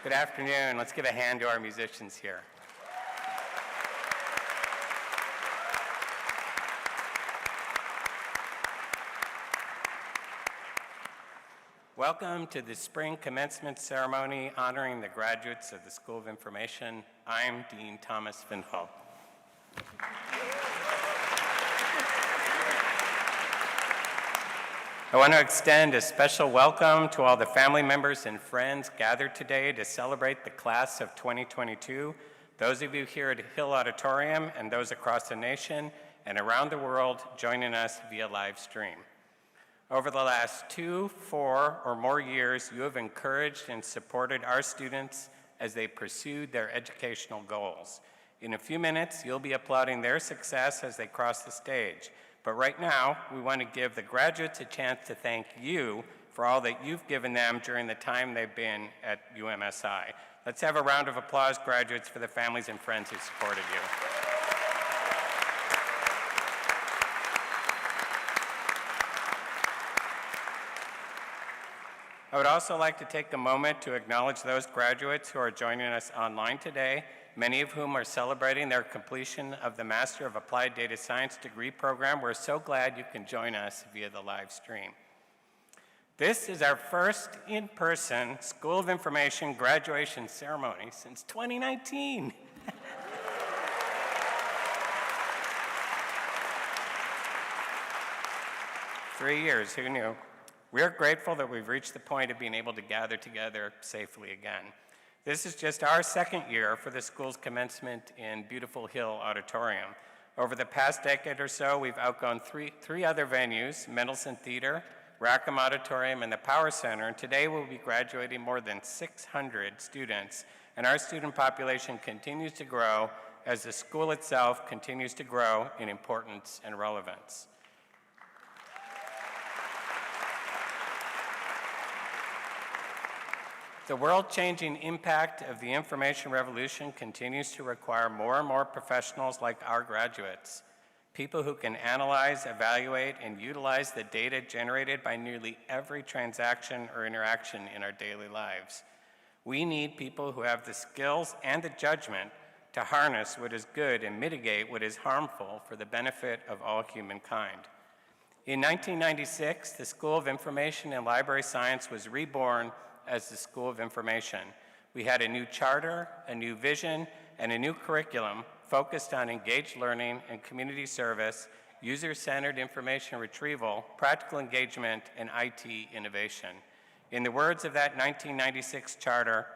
Good afternoon. Let's give a hand to our musicians here. Welcome to the spring commencement ceremony honoring the graduates of the School of Information. I'm Dean Thomas Finhall. I want to extend a special welcome to all the family members and friends gathered today to celebrate the class of 2022, those of you here at Hill Auditorium and those across the nation and around the world joining us via live stream. Over the last 2, 4, or more years, you have encouraged and supported our students as they pursued their educational goals. In a few minutes, you'll be applauding their success as they cross the stage. But right now, we want to give the graduates a chance to thank you for all that you've given them during the time they've been at UMSI. Let's have a round of applause, graduates, for the families and friends who supported you. I would also like to take a moment to acknowledge those graduates who are joining us online today, many of whom are celebrating their completion of the Master of Applied Data Science degree program. We're so glad you can join us via the live stream. This is our first in-person School of Information graduation ceremony since 2019. 3 years, who knew? We're grateful that we've reached the point of being able to gather together safely again. This is just our second year for the school's commencement in beautiful Hill Auditorium. Over the past decade or so, we've outgone three other venues, Mendelssohn Theater, Rackham Auditorium, and the Power Center, and today we'll be graduating more than 600 students, and our student population continues to grow as the school itself continues to grow in importance and relevance. The world-changing impact of the information revolution continues to require more and more professionals like our graduates, people who can analyze, evaluate, and utilize the data generated by nearly every transaction or interaction in our daily lives. We need people who have the skills and the judgment to harness what is good and mitigate what is harmful for the benefit of all humankind. In 1996, the School of Information and Library Science was reborn as the School of Information. We had a new charter, a new vision, and a new curriculum focused on engaged learning and community service, user-centered information retrieval, practical engagement, and IT innovation. In the words of that 1996 charter,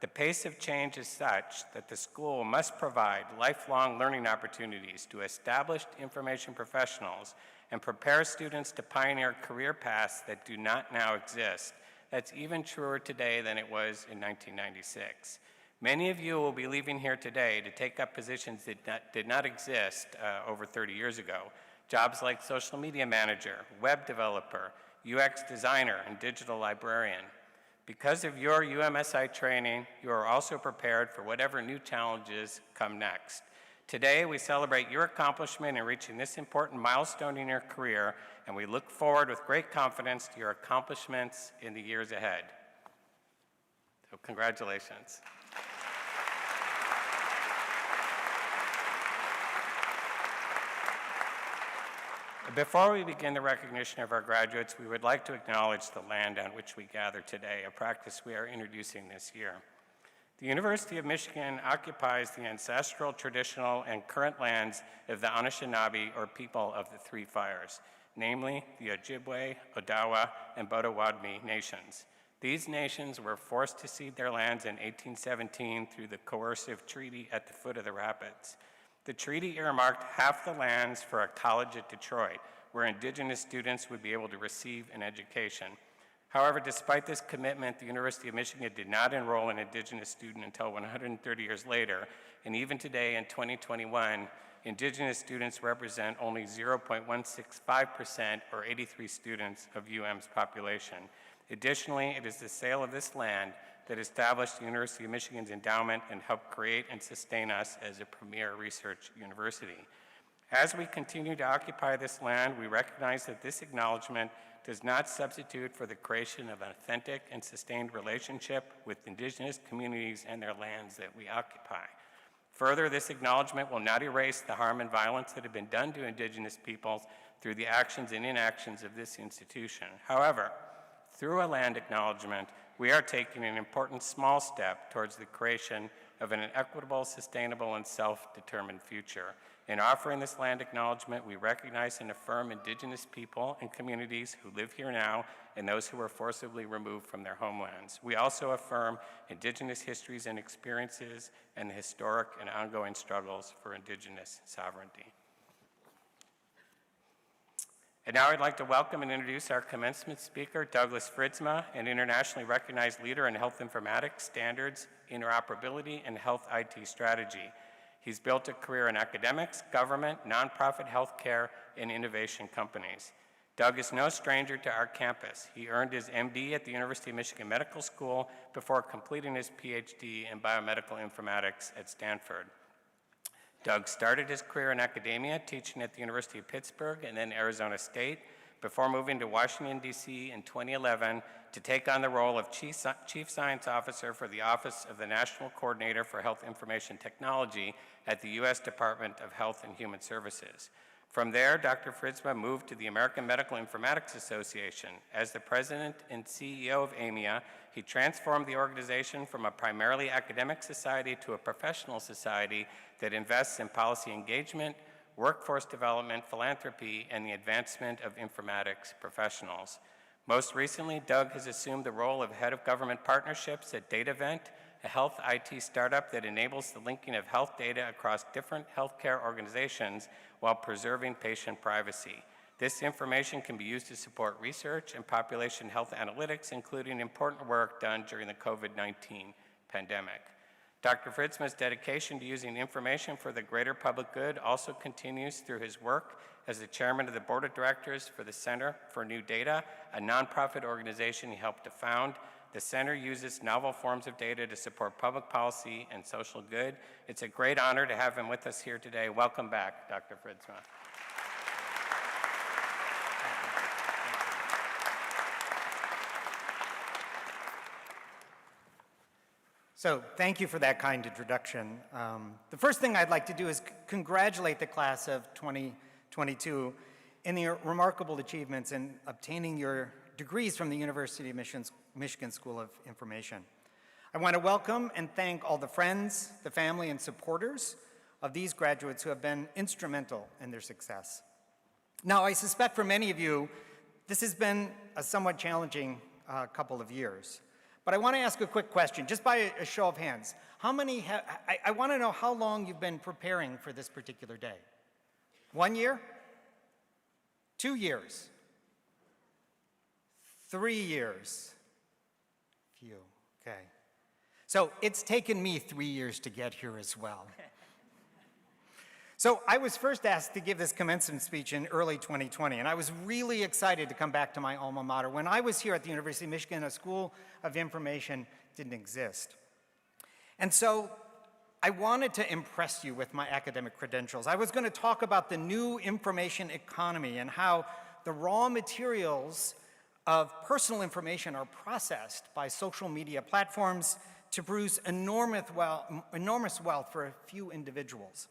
the pace of change is such that the school must provide lifelong learning opportunities to established information professionals and prepare students to pioneer career paths that do not now exist. That's even truer today than it was in 1996. Many of you will be leaving here today to take up positions that did not exist over 30 years ago. Jobs like social media manager, web developer, UX designer, and digital librarian. Because of your UMSI training, you are also prepared for whatever new challenges come next. Today, we celebrate your accomplishment in reaching this important milestone in your career, and we look forward with great confidence to your accomplishments in the years ahead. So congratulations. Before we begin the recognition of our graduates, we would like to acknowledge the land on which we gather today, a practice we are introducing this year. The University of Michigan occupies the ancestral, traditional, and current lands of the Anishinaabe, or people of the Three Fires, namely the Ojibwe, Odawa, and Potawatomi nations. These nations were forced to cede their lands in 1817 through the coercive treaty at the foot of the rapids. The treaty earmarked half the lands for a college at Detroit, where Indigenous students would be able to receive an education. However, despite this commitment, the University of Michigan did not enroll an Indigenous student until 130 years later, and even today in 2021, Indigenous students represent only 0.165% or 83 students of UM's population. Additionally, it is the sale of this land that established the University of Michigan's endowment and helped create and sustain us as a premier research university. As we continue to occupy this land, we recognize that this acknowledgement does not substitute for the creation of an authentic and sustained relationship with Indigenous communities and their lands that we occupy. Further, this acknowledgement will not erase the harm and violence that have been done to Indigenous peoples through the actions and inactions of this institution. However, through a land acknowledgement, we are taking an important small step towards the creation of an equitable, sustainable, and self-determined future. In offering this land acknowledgement, we recognize and affirm Indigenous people and communities who live here now and those who were forcibly removed from their homelands. We also affirm Indigenous histories and experiences and the historic and ongoing struggles for Indigenous sovereignty. And now I'd like to welcome and introduce our commencement speaker, Douglas Fritzma, an internationally recognized leader in health informatics, standards, interoperability, and health IT strategy. He's built a career in academics, government, nonprofit healthcare, and innovation companies. Doug is no stranger to our campus. He earned his MD at the University of Michigan Medical School before completing his PhD in biomedical informatics at Stanford. Doug started his career in academia, teaching at the University of Pittsburgh and then Arizona State, before moving to Washington, D.C. in 2011 to take on the role of Chief Science Officer for the Office of the National Coordinator for Health Information Technology at the U.S. Department of Health and Human Services. From there, Dr. Fritzma moved to the American Medical Informatics Association. As the president and CEO of AMIA, he transformed the organization from a primarily academic society to a professional society that invests in policy engagement, workforce development, philanthropy, and the advancement of informatics professionals. Most recently, Doug has assumed the role of head of government partnerships at DataVent, a health IT startup that enables the linking of health data across different healthcare organizations while preserving patient privacy. This information can be used to support research and population health analytics, including important work done during the COVID-19 pandemic. Dr. Fritzma's dedication to using information for the greater public good also continues through his work as the chairman of the board of directors for the Center for New Data, a nonprofit organization he helped to found. The center uses novel forms of data to support public policy and social good. It's a great honor to have him with us here today. Welcome back, Dr. Fritzma. So thank you for that kind introduction. The first thing I'd like to do is congratulate the class of 2022 in the remarkable achievements in obtaining your degrees from the University of Michigan School of Information. I want to welcome and thank all the friends, the family, and supporters of these graduates who have been instrumental in their success. Now, I suspect for many of you, this has been a somewhat challenging couple of years. But I want to ask a quick question, just by a show of hands. How many I want to know how long you've been preparing for this particular day. 1 year? 2 years? 3 years? Few, okay. So it's taken me 3 years to get here as well. So I was first asked to give this commencement speech in early 2020, and I was really excited to come back to my alma mater. When I was here at the University of Michigan, a school of information didn't exist. And so I wanted to impress you with my academic credentials. I was going to talk about the new information economy and how the raw materials of personal information are processed by social media platforms to produce enormous wealth for a few individuals.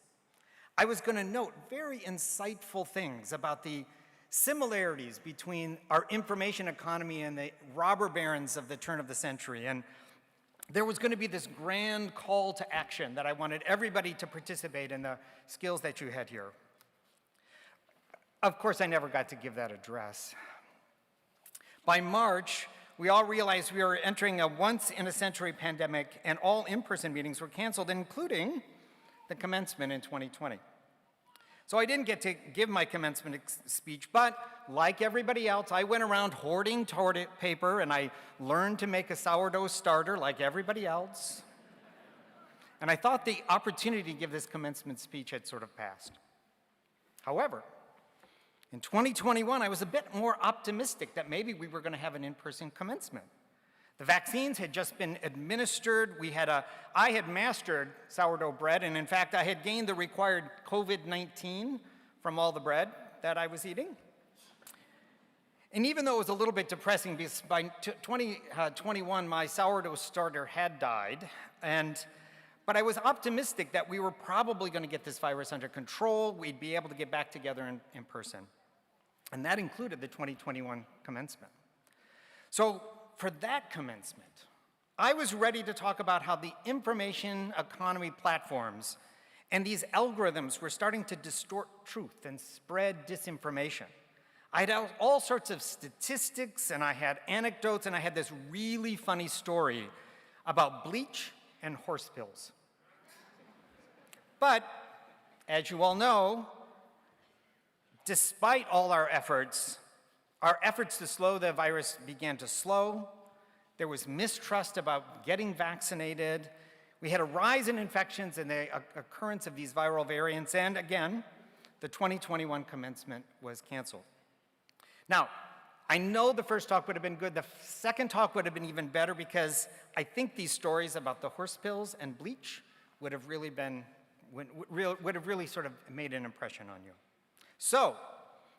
I was going to note very insightful things about the similarities between our information economy and the robber barons of the turn of the century. And there was going to be this grand call to action that I wanted everybody to participate in the skills that you had here. Of course, I never got to give that address. By March, we all realized we were entering a once-in-a-century pandemic, and all in-person meetings were canceled, including the commencement in 2020. So I didn't get to give my commencement speech, but like everybody else, I went around hoarding toilet paper, and I learned to make a sourdough starter like everybody else. And I thought the opportunity to give this commencement speech had sort of passed. However, in 2021, I was a bit more optimistic that maybe we were going to have an in-person commencement. The vaccines had just been administered. I had mastered sourdough bread, and in fact, I had gained the required COVID-19 from all the bread that I was eating. And even though it was a little bit depressing, because by 2021, my sourdough starter had died, but I was optimistic that we were probably going to get this virus under control. We'd be able to get back together in person. And that included the 2021 commencement. So for that commencement, I was ready to talk about how the information economy platforms and these algorithms were starting to distort truth and spread disinformation. I had all sorts of statistics, and I had anecdotes, and I had this really funny story about bleach and horse pills. But, as you all know, despite all our efforts to slow the virus began to slow. There was mistrust about getting vaccinated. We had a rise in infections and the occurrence of these viral variants, and again, the 2021 commencement was canceled. Now, I know the first talk would have been good. The second talk would have been even better because I think these stories about the horse pills and bleach would have really sort of made an impression on you. So,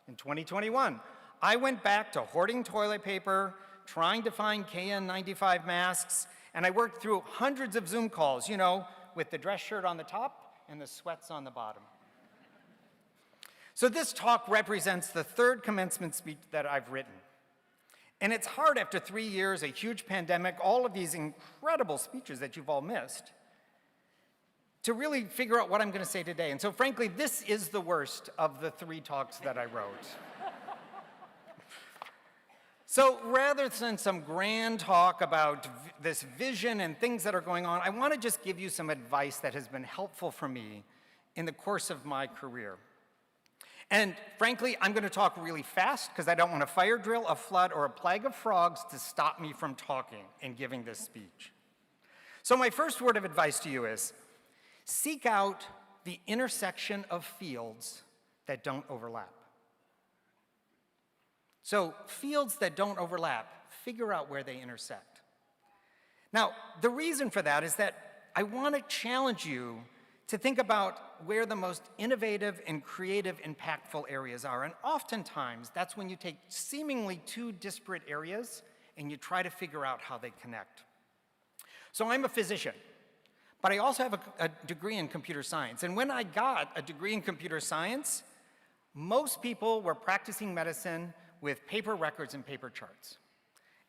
in 2021, I went back to hoarding toilet paper, trying to find KN95 masks, and I worked through hundreds of Zoom calls, with the dress shirt on the top and the sweats on the bottom. So this talk represents the third commencement speech that I've written. And it's hard after 3 years, a huge pandemic, all of these incredible speeches that you've all missed, to really figure out what I'm going to say today. And so frankly, this is the worst of the 3 talks that I wrote. So rather than some grand talk about this vision and things that are going on, I want to just give you some advice that has been helpful for me in the course of my career. And frankly, I'm going to talk really fast because I don't want a fire drill, a flood, or a plague of frogs to stop me from talking and giving this speech. So my first word of advice to you is, seek out the intersection of fields that don't overlap. So fields that don't overlap, figure out where they intersect. Now, the reason for that is that I want to challenge you to think about where the most innovative and creative, impactful areas are. And oftentimes, that's when you take seemingly 2 disparate areas and you try to figure out how they connect. So I'm a physician, but I also have a degree in computer science. And when I got a degree in computer science, most people were practicing medicine with paper records and paper charts.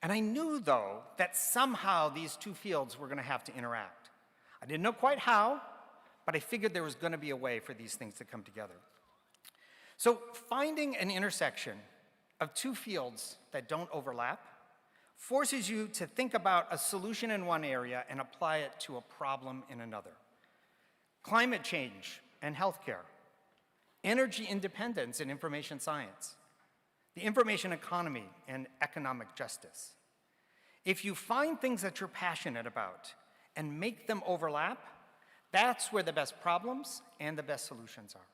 And I knew, though, that somehow these 2 fields were going to have to interact. I didn't know quite how, but I figured there was going to be a way for these things to come together. So finding an intersection of 2 fields that don't overlap forces you to think about a solution in one area and apply it to a problem in another. Climate change and healthcare, energy independence and information science, the information economy and economic justice. If you find things that you're passionate about and make them overlap, that's where the best problems and the best solutions are.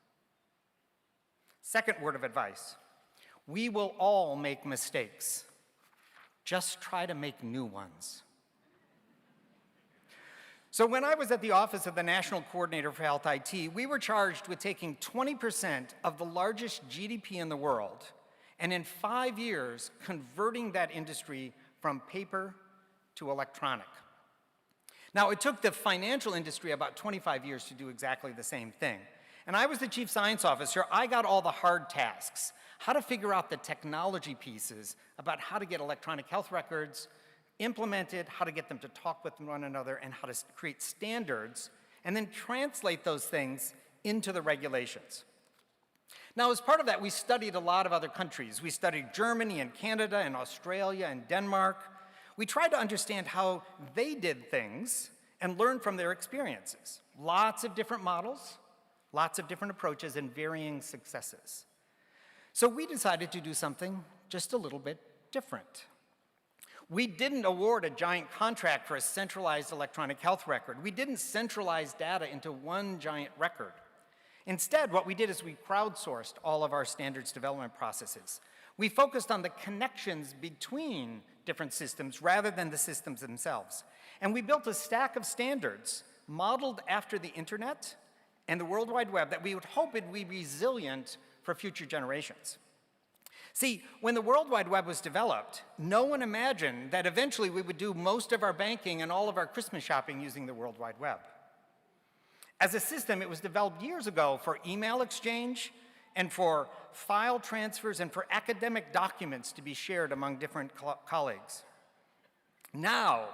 Second word of advice, we will all make mistakes. Just try to make new ones. So when I was at the Office of the National Coordinator for Health IT, we were charged with taking 20% of the largest GDP in the world and in 5 years converting that industry from paper to electronic. Now, it took the financial industry about 25 years to do exactly the same thing. And I was the chief science officer. I got all the hard tasks, how to figure out the technology pieces about how to get electronic health records implemented, how to get them to talk with one another, and how to create standards, and then translate those things into the regulations. Now, as part of that, we studied a lot of other countries. We studied Germany and Canada and Australia and Denmark. We tried to understand how they did things and learn from their experiences. Lots of different models, lots of different approaches, and varying successes. So we decided to do something just a little bit different. We didn't award a giant contract for a centralized electronic health record. We didn't centralize data into one giant record. Instead, what we did is we crowdsourced all of our standards development processes. We focused on the connections between different systems rather than the systems themselves. And we built a stack of standards modeled after the internet and the World Wide Web that we would hope would be resilient for future generations. See, when the World Wide Web was developed, no one imagined that eventually we would do most of our banking and all of our Christmas shopping using the World Wide Web. As a system, it was developed years ago for email exchange and for file transfers and for academic documents to be shared among different colleagues. Now,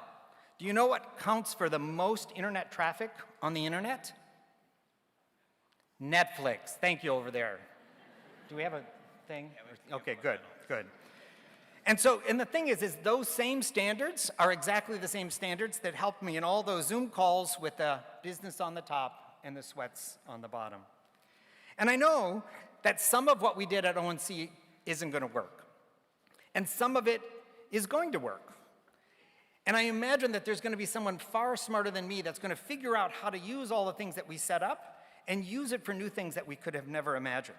do you know what counts for the most internet traffic on the internet? Netflix. Thank you over there. Do we have a thing? Okay, good, good. And the thing is those same standards are exactly the same standards that helped me in all those Zoom calls with the business on the top and the sweats on the bottom. And I know that some of what we did at ONC isn't going to work. And some of it is going to work. And I imagine that there's going to be someone far smarter than me that's going to figure out how to use all the things that we set up and use it for new things that we could have never imagined.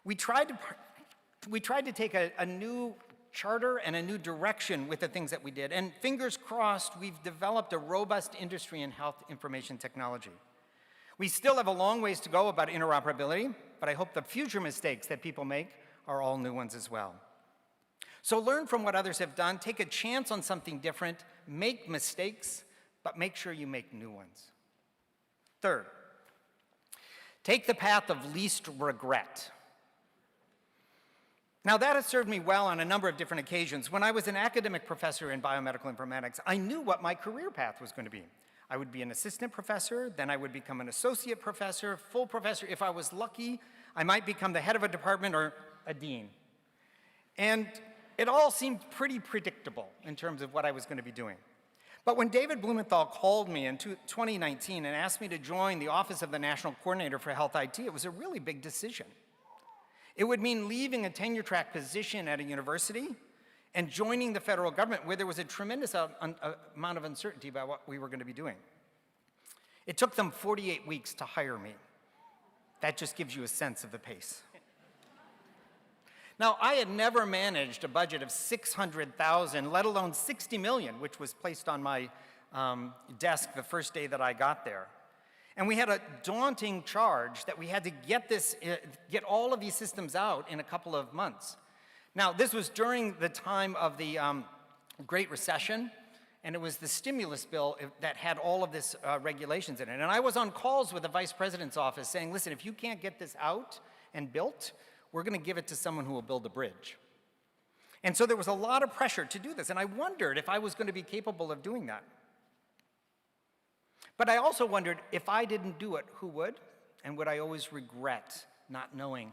We tried to take a new charter and a new direction with the things that we did. And fingers crossed, we've developed a robust industry in health information technology. We still have a long ways to go about interoperability, but I hope the future mistakes that people make are all new ones as well. So learn from what others have done, take a chance on something different, make mistakes, but make sure you make new ones. Third, take the path of least regret. Now that has served me well on a number of different occasions. When I was an academic professor in biomedical informatics, I knew what my career path was going to be. I would be an assistant professor, then I would become an associate professor, full professor. If I was lucky, I might become the head of a department or a dean. And it all seemed pretty predictable in terms of what I was going to be doing. But when David Blumenthal called me in 2019 and asked me to join the Office of the National Coordinator for Health IT, it was a really big decision. It would mean leaving a tenure-track position at a university and joining the federal government where there was a tremendous amount of uncertainty about what we were going to be doing. It took them 48 weeks to hire me. That just gives you a sense of the pace. Now, I had never managed a budget of $600,000, let alone $60 million, which was placed on my desk the first day that I got there. And we had a daunting charge that we had to get all of these systems out in a couple of months. Now, this was during the time of the Great Recession, and it was the stimulus bill that had all of this regulations in it. And I was on calls with the vice president's office saying, listen, if you can't get this out and built, we're going to give it to someone who will build a bridge. And so there was a lot of pressure to do this, and I wondered if I was going to be capable of doing that. But I also wondered, if I didn't do it, who would? And would I always regret not knowing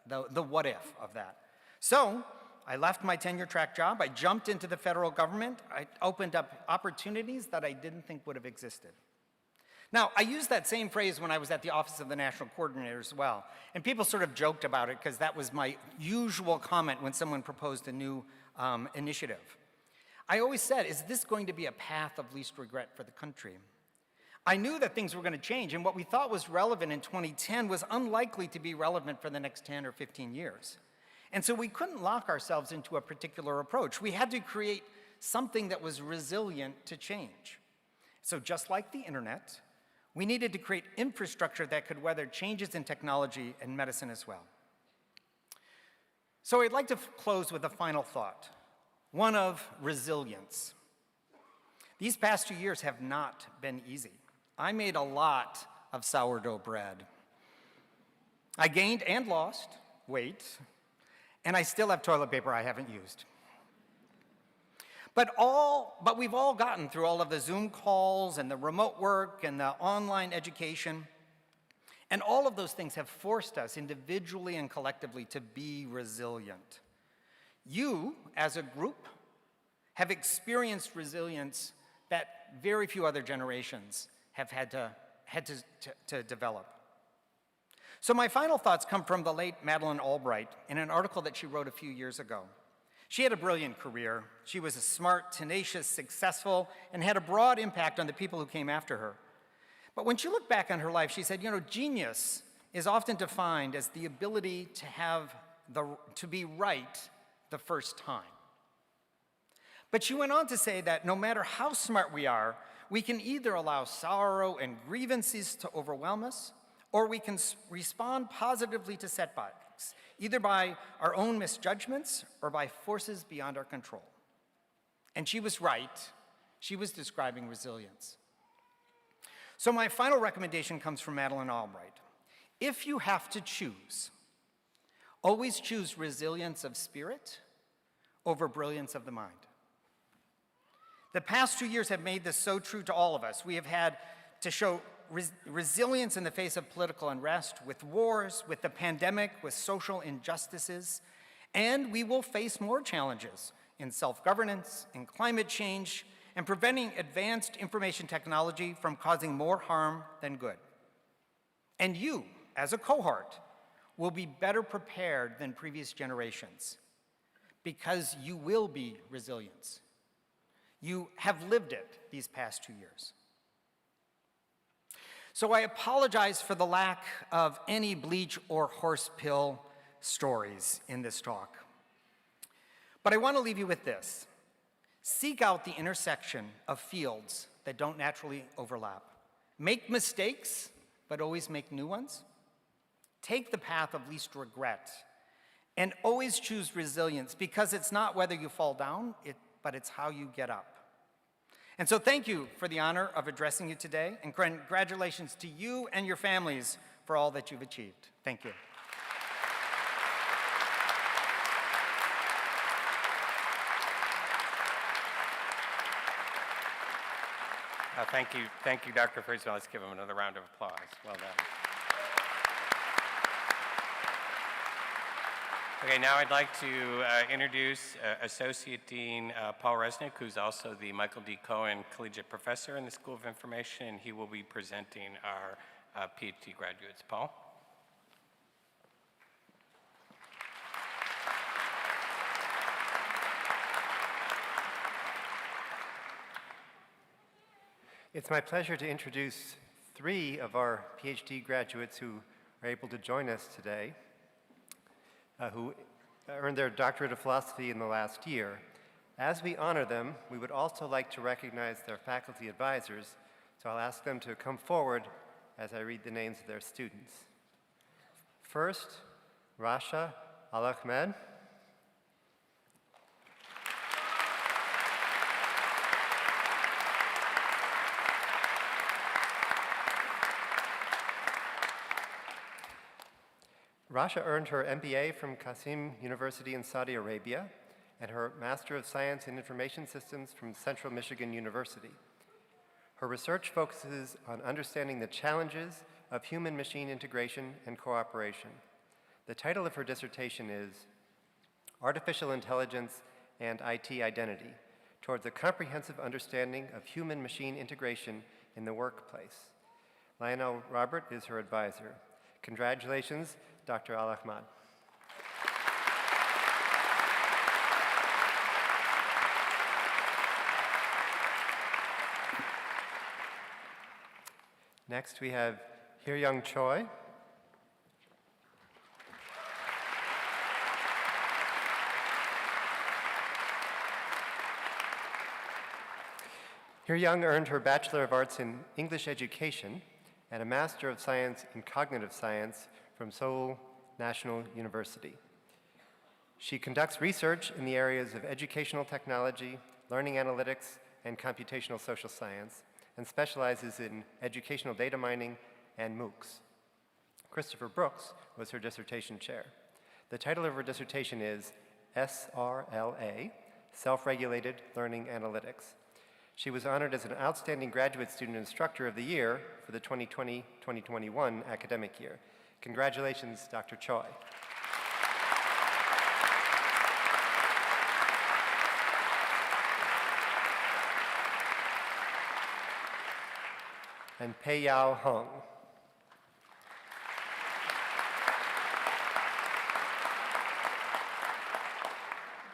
the what if of that? So I left my tenure-track job, I jumped into the federal government, I opened up opportunities that I didn't think would have existed. Now, I used that same phrase when I was at the Office of the National Coordinator as well, and people sort of joked about it because that was my usual comment when someone proposed a new initiative. I always said, is this going to be a path of least regret for the country? I knew that things were going to change, and what we thought was relevant in 2010 was unlikely to be relevant for the next 10 or 15 years. And so we couldn't lock ourselves into a particular approach. We had to create something that was resilient to change. So just like the internet, we needed to create infrastructure that could weather changes in technology and medicine as well. So I'd like to close with a final thought, one of resilience. These past 2 years have not been easy. I made a lot of sourdough bread. I gained and lost weight, and I still have toilet paper I haven't used. But we've all gotten through all of the Zoom calls and the remote work and the online education, and all of those things have forced us individually and collectively to be resilient. You, as a group, have experienced resilience that very few other generations have had to develop. So my final thoughts come from the late Madeleine Albright in an article that she wrote a few years ago. She had a brilliant career. She was a smart, tenacious, successful, and had a broad impact on the people who came after her. But when she looked back on her life, she said, genius is often defined as the ability to be right the first time. But she went on to say that no matter how smart we are, we can either allow sorrow and grievances to overwhelm us, or we can respond positively to setbacks, either by our own misjudgments or by forces beyond our control. And she was right. She was describing resilience. So my final recommendation comes from Madeleine Albright. If you have to choose, always choose resilience of spirit over brilliance of the mind. The past 2 years have made this so true to all of us. We have had to show resilience in the face of political unrest, with wars, with the pandemic, with social injustices, and we will face more challenges in self-governance, in climate change, and preventing advanced information technology from causing more harm than good. And you, as a cohort, will be better prepared than previous generations because you will be resilient. You have lived it these past 2 years. So I apologize for the lack of any bleach or horse pill stories in this talk. But I want to leave you with this. Seek out the intersection of fields that don't naturally overlap. Make mistakes, but always make new ones. Take the path of least regret, and always choose resilience, because it's not whether you fall down, but it's how you get up. And so thank you for the honor of addressing you today, and congratulations to you and your families for all that you've achieved. Thank you. Thank you, Dr. Frisbee. Let's give him another round of applause. Well done. Okay, now I'd like to introduce Associate Dean Paul Resnick, who's also the Michael D. Cohen Collegiate Professor in the School of Information, and he will be presenting our PhD graduates. Paul? It's my pleasure to introduce 3 of our PhD graduates who are able to join us today, who earned their doctorate of philosophy in the last year. As we honor them, we would also like to recognize their faculty advisors, so I'll ask them to come forward as I read the names of their students. First, Rasha Al-Ahmed. Rasha earned her MBA from Qasim University in Saudi Arabia and her Master of Science in Information Systems from Central Michigan University. Her research focuses on understanding the challenges of human-machine integration and cooperation. The title of her dissertation is Artificial Intelligence and IT Identity, Towards a Comprehensive Understanding of Human-Machine Integration in the Workplace. Lionel Robert is her advisor. Congratulations, Dr. Al-Ahmad. Next, we have Hir-Young Choi. Hir-Young earned her Bachelor of Arts in English Education and a Master of Science in Cognitive Science from Seoul National University. She conducts research in the areas of educational technology, learning analytics, and computational social science, and specializes in educational data mining and MOOCs. Christopher Brooks was her dissertation chair. The title of her dissertation is SRLA, Self-Regulated Learning Analytics. She was honored as an Outstanding Graduate Student Instructor of the Year for the 2020-2021 academic year. Congratulations, Dr. Choi. And Pei Yao Hong.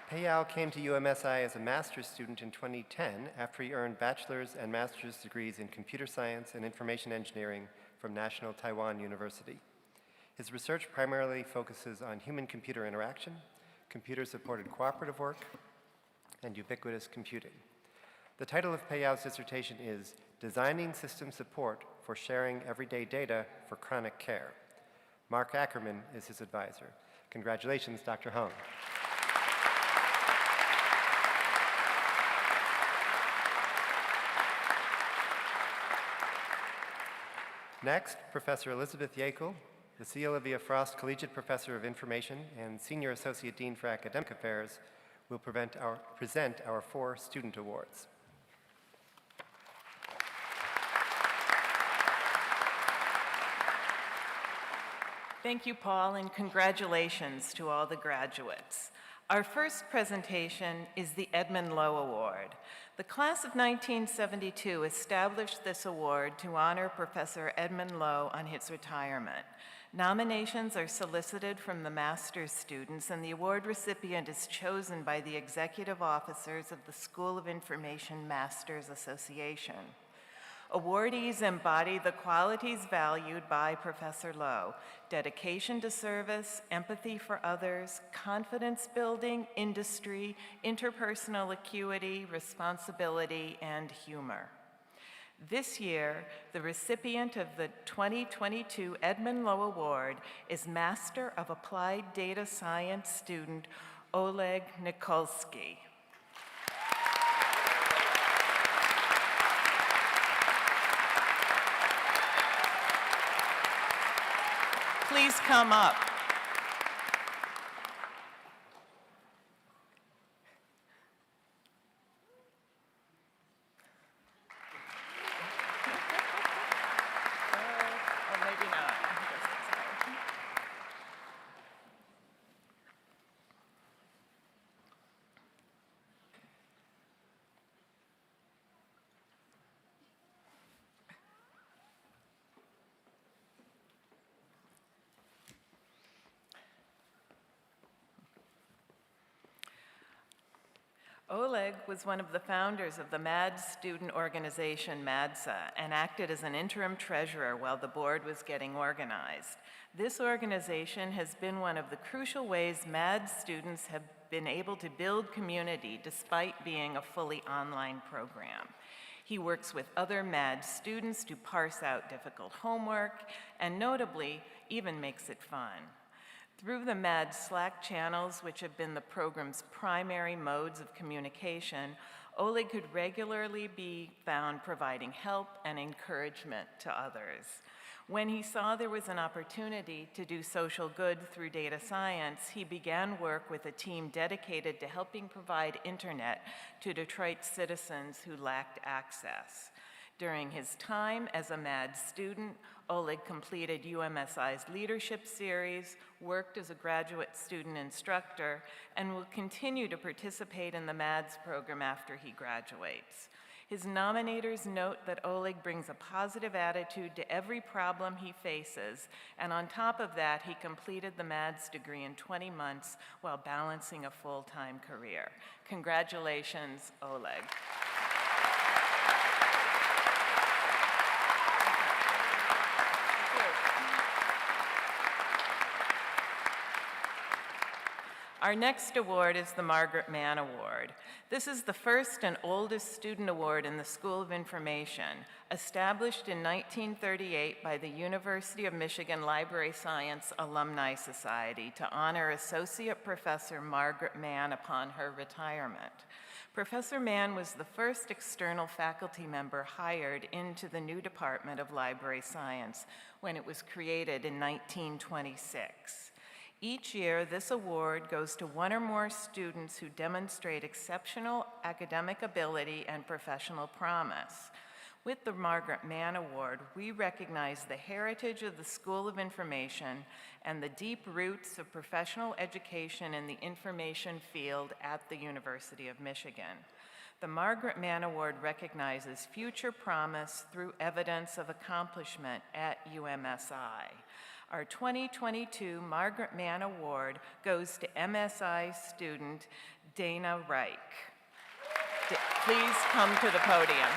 Pei Yao came to UMSI as a master's student in 2010 after he earned bachelor's and master's degrees in computer science and information engineering from National Taiwan University. His research primarily focuses on human-computer interaction, computer-supported cooperative work, and ubiquitous computing. The title of Pei Yao's dissertation is Designing System Support for sharing everyday data for chronic care. Mark Ackerman is his advisor. Congratulations, Dr. Hung. Next, Professor Elizabeth Yackel, the C. Olivia Frost Collegiate Professor of Information and Senior Associate Dean for Academic Affairs, will present our 4 student awards. Thank you, Paul, and congratulations to all the graduates. Our first presentation is the Edmund Lowe Award. The class of 1972 established this award to honor Professor Edmund Lowe on his retirement. Nominations are solicited from the master's students, and the award recipient is chosen by the executive officers of the School of Information Masters Association. Awardees embody the qualities valued by Professor Lowe: dedication to service, empathy for others, confidence building, industry, interpersonal acuity, responsibility, and humor. This year, the recipient of the 2022 Edmund Lowe Award is Master of Applied Data Science student Oleg Nikolsky. Please come up. Or maybe not. Oleg was one of the founders of the MADS student organization, MADSA, and acted as an interim treasurer while the board was getting organized. This organization has been one of the crucial ways MADS students have been able to build community despite being a fully online program. He works with other MADS students to parse out difficult homework, and notably, even makes it fun. Through the MADS Slack channels, which have been the program's primary modes of communication, Oleg could regularly be found providing help and encouragement to others. When he saw there was an opportunity to do social good through data science, he began work with a team dedicated to helping provide internet to Detroit citizens who lacked access. During his time as a MADS student, Oleg completed UMSI's leadership series, worked as a graduate student instructor, and will continue to participate in the MADS program after he graduates. His nominators note that Oleg brings a positive attitude to every problem he faces, and on top of that, he completed the MADS degree in 20 months while balancing a full-time career. Congratulations, Oleg. Our next award is the Margaret Mann Award. This is the first and oldest student award in the School of Information, established in 1938 by the University of Michigan Library Science Alumni Society to honor Associate Professor Margaret Mann upon her retirement. Professor Mann was the first external faculty member hired into the new Department of Library Science when it was created in 1926. Each year, this award goes to one or more students who demonstrate exceptional academic ability and professional promise. With the Margaret Mann Award, we recognize the heritage of the School of Information and the deep roots of professional education in the information field at the University of Michigan. The Margaret Mann Award recognizes future promise through evidence of accomplishment at UMSI. Our 2022 Margaret Mann Award goes to MSI student Dana Reich. Please come to the podium.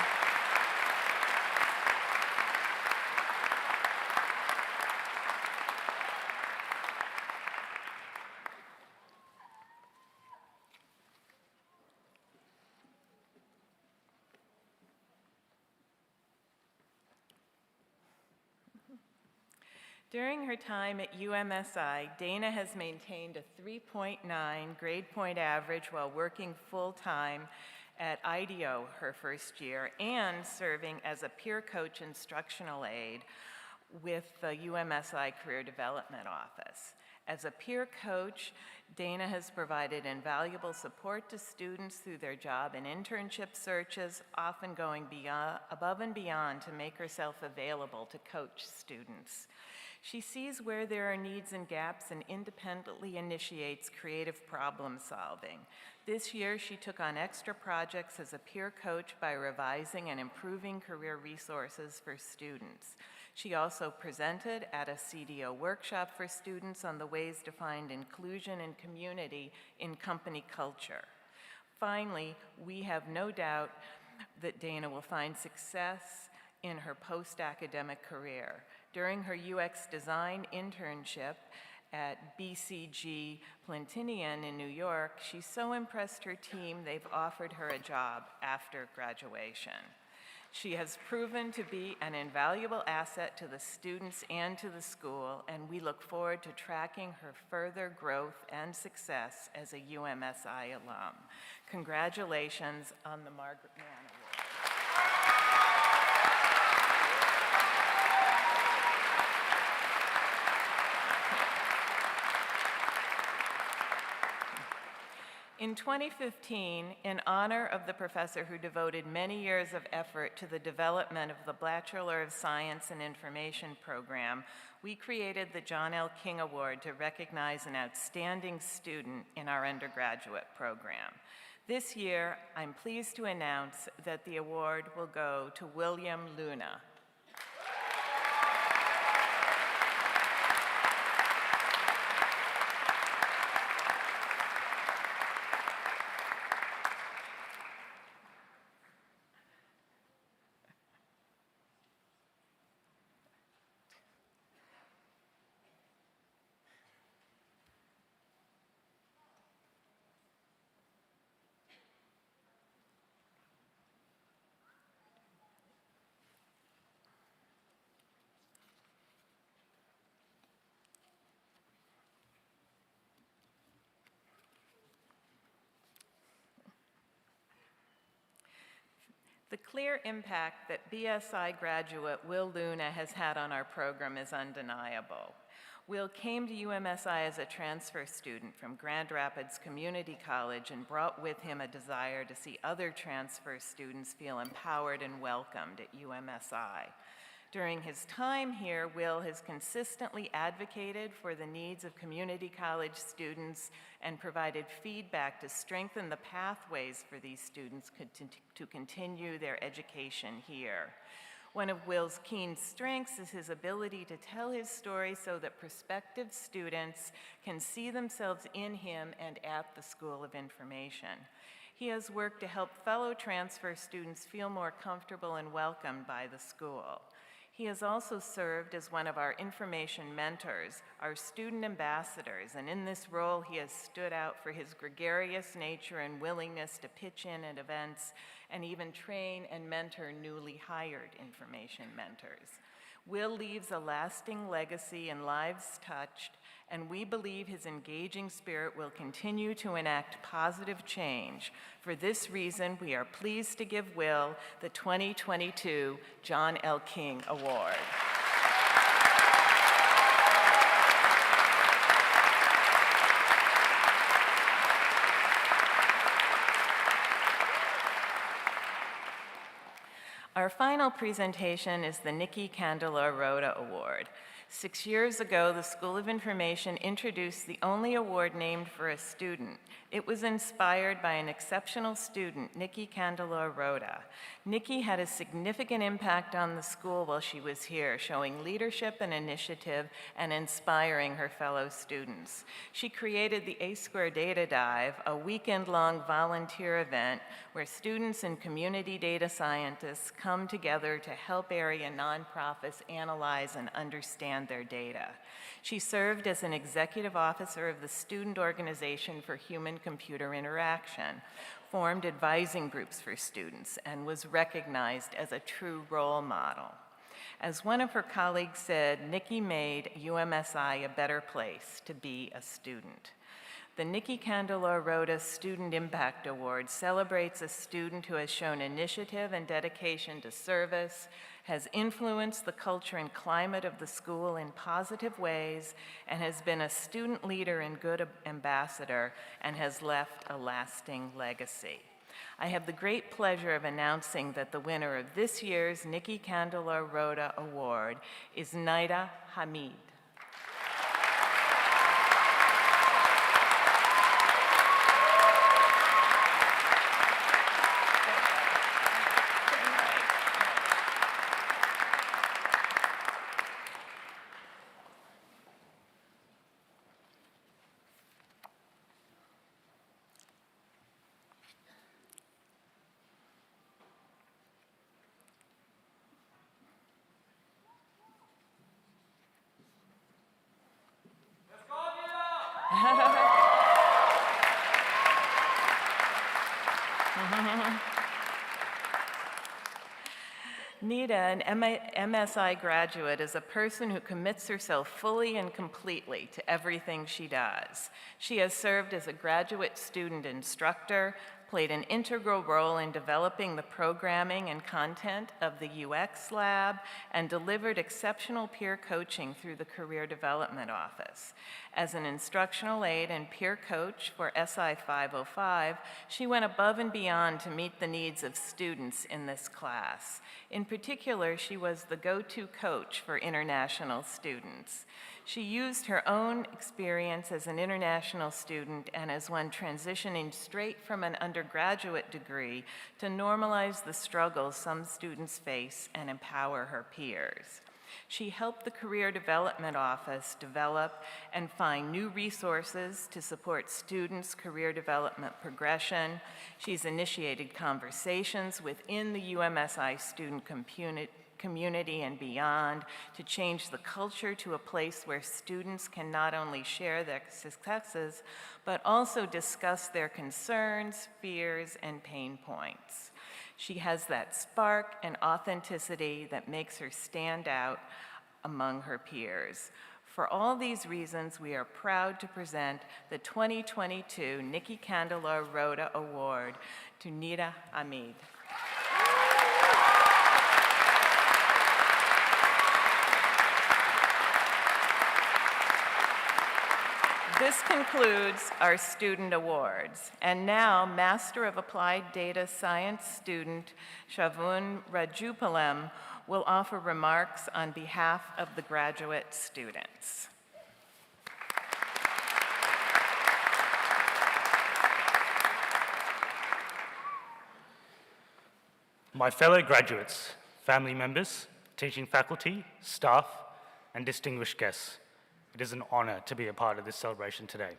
During her time at UMSI, Dana has maintained a 3.9 grade point average while working full-time at IDEO her first year and serving as a peer coach instructional aide with the UMSI Career Development Office. As a peer coach, Dana has provided invaluable support to students through their job and internship searches, often going above and beyond to make herself available to coach students. She sees where there are needs and gaps and independently initiates creative problem solving. This year, she took on extra projects as a peer coach by revising and improving career resources for students. She also presented at a CDO workshop for students on the ways to find inclusion and community in company culture. Finally, we have no doubt that Dana will find success in her post-academic career. During her UX design internship at BCG Plantinian in New York, she so impressed her team they've offered her a job after graduation. She has proven to be an invaluable asset to the students and to the school, and we look forward to tracking her further growth and success as a UMSI alum. Congratulations on the Margaret Mann Award. In 2015, in honor of the professor who devoted many years of effort to the development of the Bachelor of Science and Information program, we created the John L. King Award to recognize an outstanding student in our undergraduate program. This year, I'm pleased to announce that the award will go to William Luna. The clear impact that BSI graduate Will Luna has had on our program is undeniable. Will came to UMSI as a transfer student from Grand Rapids Community College and brought with him a desire to see other transfer students feel empowered and welcomed at UMSI. During his time here, Will has consistently advocated for the needs of community college students and provided feedback to strengthen the pathways for these students to continue their education here. One of Will's keen strengths is his ability to tell his story so that prospective students can see themselves in him and at the School of Information. He has worked to help fellow transfer students feel more comfortable and welcomed by the school. He has also served as one of our information mentors, our student ambassadors, and in this role he has stood out for his gregarious nature and willingness to pitch in at events and even train and mentor newly hired information mentors. Will leaves a lasting legacy and lives touched, and we believe his engaging spirit will continue to enact positive change. For this reason, we are pleased to give Will the 2022 John L. King Award. Our final presentation is the Nikki, Candelar, Rhoda Award. 6 years ago, the School of Information introduced the only award named for a student. It was inspired by an exceptional student, Nikki, Candelar, Rhoda. Nikki had a significant impact on the school while she was here, showing leadership and initiative and inspiring her fellow students. She created the A-Square Data Dive, a weekend-long volunteer event where students and community data scientists come together to help area nonprofits analyze and understand their data. She served as an executive officer of the Student Organization for Human-Computer Interaction, formed advising groups for students, and was recognized as a true role model. As one of her colleagues said, Nikki made UMSI a better place to be a student. The Nikki Candelar Rhoda Student Impact Award celebrates a student who has shown initiative and dedication to service, has influenced the culture and climate of the school in positive ways, and has been a student leader and good ambassador, and has left a lasting legacy. I have the great pleasure of announcing that the winner of this year's Nikki Candelar Rhoda Award is Nida Hamid. Nida, an MSI graduate, is a person who commits herself fully and completely to everything she does. She has served as a graduate student instructor, played an integral role in developing the programming and content of the UX lab, and delivered exceptional peer coaching through the Career Development Office. As an instructional aide and peer coach for SI 505, she went above and beyond to meet the needs of students in this class. In particular, she was the go-to coach for international students. She used her own experience as an international student and as one transitioning straight from an undergraduate degree to normalize the struggles some students face and empower her peers. She helped the Career Development Office develop and find new resources to support students' career development progression. She's initiated conversations within the UMSI student community and beyond to change the culture to a place where students can not only share their successes, but also discuss their concerns, fears, and pain points. She has that spark and authenticity that makes her stand out among her peers. For all these reasons, we are proud to present the 2022 Nikki Candelar Rhoda Award to Nida Hamid. This concludes our student awards. And now, Master of Applied Data Science student Shavun Rajupalam will offer remarks on behalf of the graduate students. My fellow graduates, family members, teaching faculty, staff, and distinguished guests, it is an honor to be a part of this celebration today.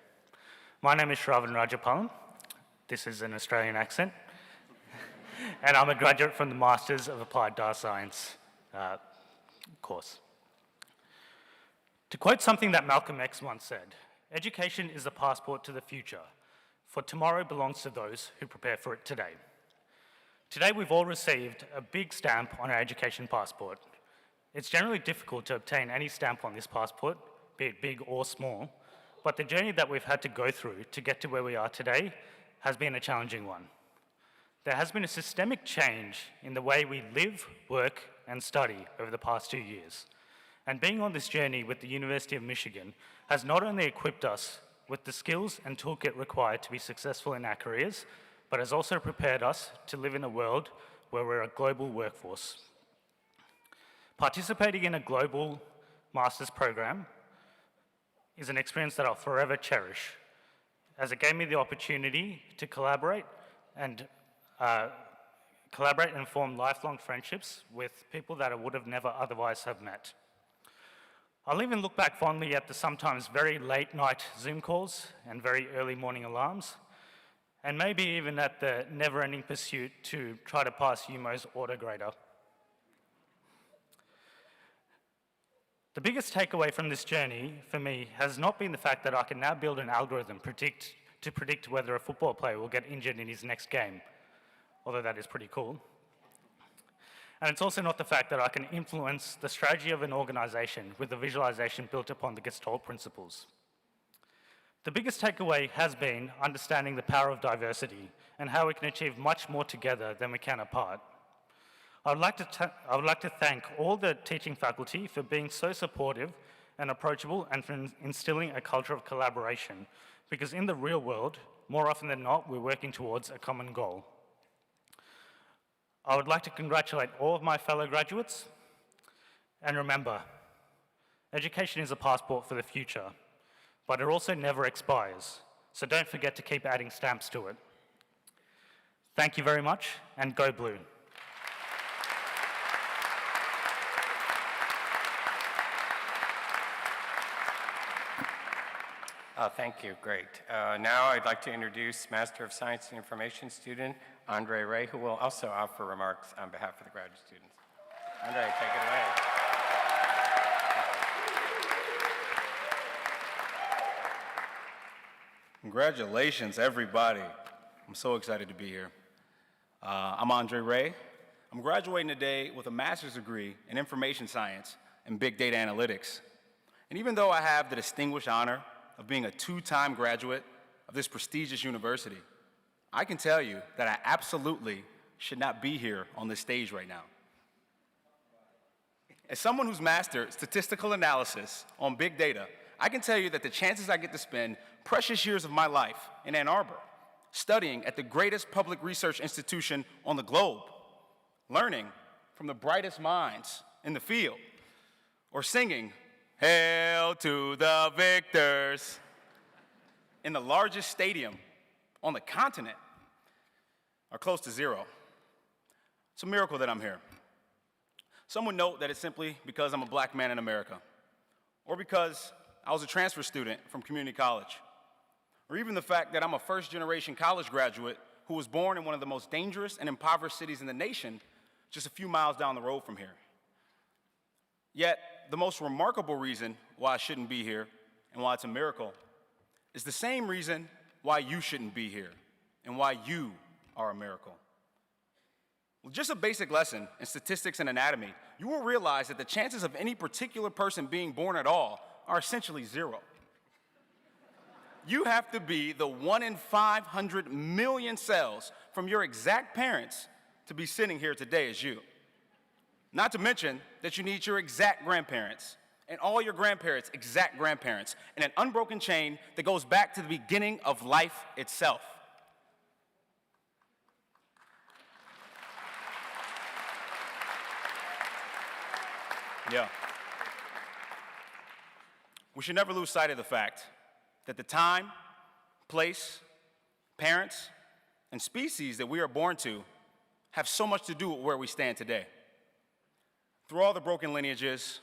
My name is Shravan Rajapalam. This is an Australian accent. And I'm a graduate from the Masters of Applied Data Science course. To quote something that Malcolm X once said, education is the passport to the future, for tomorrow belongs to those who prepare for it today. Today we've all received a big stamp on our education passport. It's generally difficult to obtain any stamp on this passport, be it big or small, but the journey that we've had to go through to get to where we are today has been a challenging one. There has been a systemic change in the way we live, work, and study over the past 2 years. And being on this journey with the University of Michigan has not only equipped us with the skills and toolkit required to be successful in our careers, but has also prepared us to live in a world where we're a global workforce. Participating in a global master's program is an experience that I'll forever cherish, as it gave me the opportunity to collaborate and form lifelong friendships with people that I would have never otherwise have met. I'll even look back fondly at the sometimes very late night Zoom calls and very early morning alarms, and maybe even at the never-ending pursuit to try to pass UMO's autograder. The biggest takeaway from this journey for me has not been the fact that I can now build an algorithm to predict whether a football player will get injured in his next game, although that is pretty cool. And it's also not the fact that I can influence the strategy of an organization with a visualization built upon the Gestalt principles. The biggest takeaway has been understanding the power of diversity and how we can achieve much more together than we can apart. I would like to thank all the teaching faculty for being so supportive and approachable and for instilling a culture of collaboration, because in the real world, more often than not, we're working towards a common goal. I would like to congratulate all of my fellow graduates, and remember, education is a passport for the future, but it also never expires, so don't forget to keep adding stamps to it. Thank you very much, and go Blue. Thank you, great. Now I'd like to introduce Master of Science and Information student, Andre Ray, who will also offer remarks on behalf of the graduate students. Andre, take it away. Congratulations, everybody. I'm so excited to be here. I'm Andre Ray. I'm graduating today with a master's degree in information science and big data analytics. And even though I have the distinguished honor of being a two-time graduate of this prestigious university, I can tell you that I absolutely should not be here on this stage right now. As someone who's mastered statistical analysis on big data, I can tell you that the chances I get to spend precious years of my life in Ann Arbor, studying at the greatest public research institution on the globe, learning from the brightest minds in the field, or singing "Hail to the victors" in the largest stadium on the continent are close to zero. It's a miracle that I'm here. Some would note that it's simply because I'm a black man in America, or because I was a transfer student from community college, or even the fact that I'm a first-generation college graduate who was born in one of the most dangerous and impoverished cities in the nation just a few miles down the road from here. Yet, the most remarkable reason why I shouldn't be here and why it's a miracle is the same reason why you shouldn't be here and why you are a miracle. With just a basic lesson in statistics and anatomy, you will realize that the chances of any particular person being born at all are essentially zero. You have to be the 1 in 500 million cells from your exact parents to be sitting here today as you. Not to mention that you need your exact grandparents and all your grandparents' exact grandparents in an unbroken chain that goes back to the beginning of life itself. Yeah. We should never lose sight of the fact that the time, place, parents, and species that we are born to have so much to do with where we stand today. Through all the broken lineages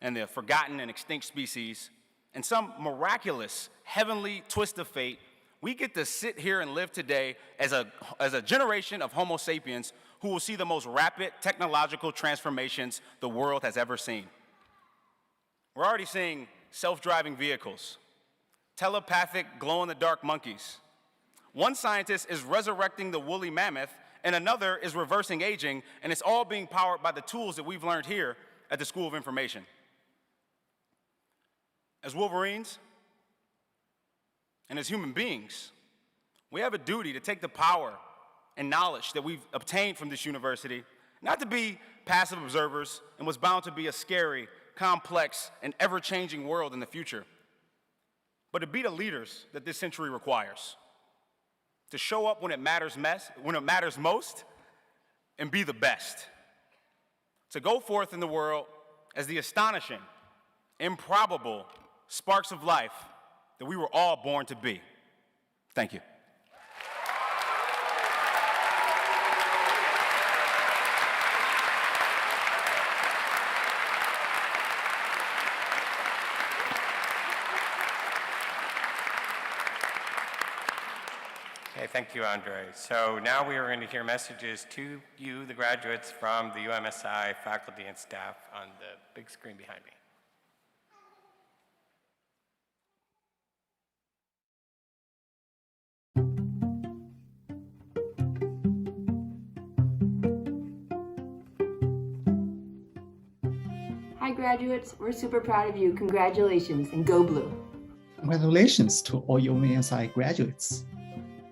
and the forgotten and extinct species, and some miraculous heavenly twist of fate, we get to sit here and live today as a generation of Homo sapiens who will see the most rapid technological transformations the world has ever seen. We're already seeing self-driving vehicles, telepathic glow-in-the-dark monkeys. One scientist is resurrecting the woolly mammoth, and another is reversing aging, and it's all being powered by the tools that we've learned here at the School of Information. As Wolverines, and as human beings, we have a duty to take the power and knowledge that we've obtained from this university, not to be passive observers in what's bound to be a scary, complex, and ever-changing world in the future, but to be the leaders that this century requires. To show up when it matters most, and be the best. To go forth in the world as the astonishing, improbable sparks of life that we were all born to be. Thank you. Okay, thank you, Andre. So now we are going to hear messages to you, the graduates, from the UMSI faculty and staff on the big screen behind me. Hi graduates, we're super proud of you. Congratulations and go blue. Congratulations to all UMSI graduates.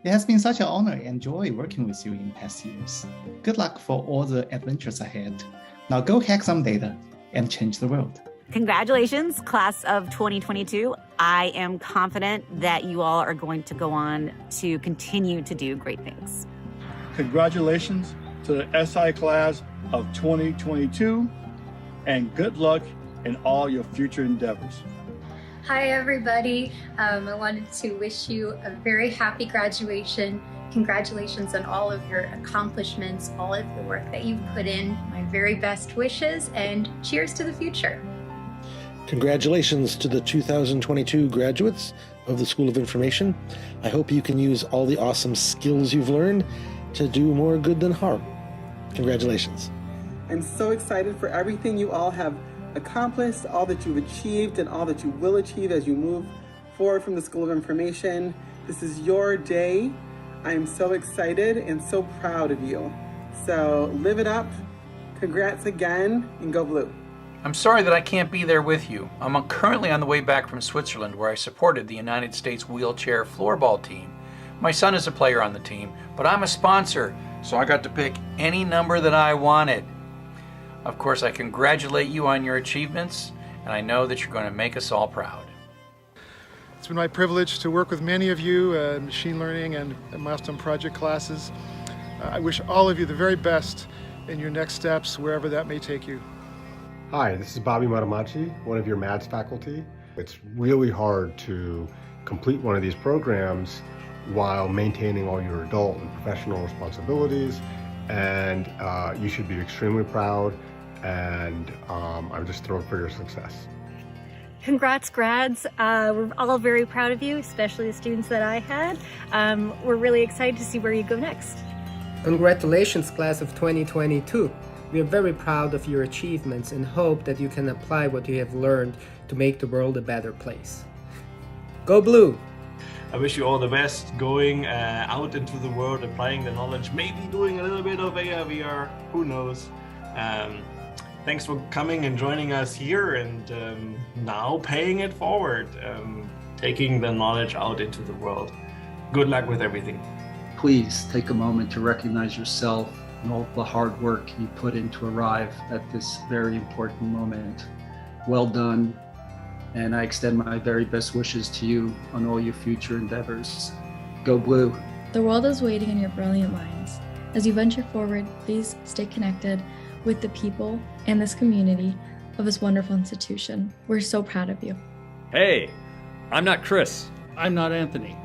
It has been such an honor and joy working with you in past years. Good luck for all the adventures ahead. Now go hack some data and change the world. Congratulations, class of 2022. I am confident that you all are going to go on to continue to do great things. Congratulations to the SI class of 2022 and good luck in all your future endeavors. Hi everybody, I wanted to wish you a very happy graduation. Congratulations on all of your accomplishments, all of the work that you've put in. My very best wishes and cheers to the future. Congratulations to the 2022 graduates of the School of Information. I hope you can use all the awesome skills you've learned to do more good than harm. Congratulations. I'm so excited for everything you all have accomplished, all that you've achieved, and all that you will achieve as you move forward from the School of Information. This is your day. I am so excited and so proud of you. So live it up. Congrats again, and go blue. I'm sorry that I can't be there with you. I'm currently on the way back from Switzerland, where I supported the United States wheelchair floorball team. My son is a player on the team, but I'm a sponsor, so I got to pick any number that I wanted. Of course, I congratulate you on your achievements, and I know that you're going to make us all proud. It's been my privilege to work with many of you in machine learning and milestone project classes. I wish all of you the very best in your next steps, wherever that may take you. Hi, this is Bobby Matamachi, one of your MADS faculty. It's really hard to complete one of these programs while maintaining all your adult and professional responsibilities, and you should be extremely proud, and I'm just thrilled for your success. Congrats, grads. We're all very proud of you, especially the students that I had. We're really excited to see where you go next. Congratulations, class of 2022. We are very proud of your achievements and hope that you can apply what you have learned to make the world a better place. Go blue! I wish you all the best going out into the world, applying the knowledge, maybe doing a little bit of AR, VR, who knows. Thanks for coming and joining us here, and now paying it forward, taking the knowledge out into the world. Good luck with everything. Please take a moment to recognize yourself and all the hard work you put in to arrive at this very important moment. Well done, and I extend my very best wishes to you on all your future endeavors. Go blue. The world is waiting in your brilliant minds. As you venture forward, please stay connected with the people and this community of this wonderful institution. We're so proud of you. Hey, I'm not Chris. I'm not Anthony.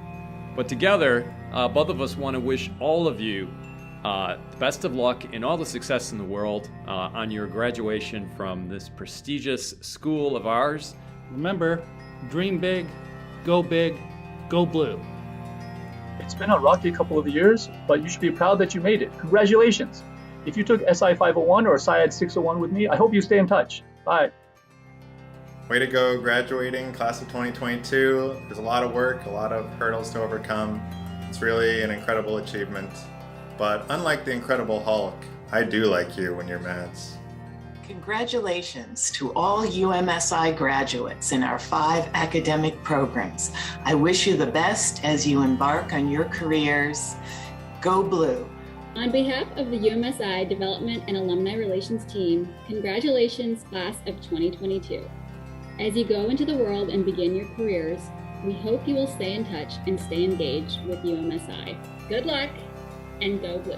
But together, both of us want to wish all of you the best of luck and all the success in the world on your graduation from this prestigious school of ours. Remember, dream big, go blue. It's been a rocky couple of years, but you should be proud that you made it. Congratulations. If you took SI 501 or SciAd 601 with me, I hope you stay in touch. Bye. Way to go, graduating, class of 2022. There's a lot of work, a lot of hurdles to overcome. It's really an incredible achievement. But unlike the Incredible Hulk, I do like you when you're Mads. Congratulations to all UMSI graduates in our 5 academic programs. I wish you the best as you embark on your careers. Go blue. On behalf of the UMSI Development and Alumni Relations team, congratulations, class of 2022. As you go into the world and begin your careers, we hope you will stay in touch and stay engaged with UMSI. Good luck, and go blue.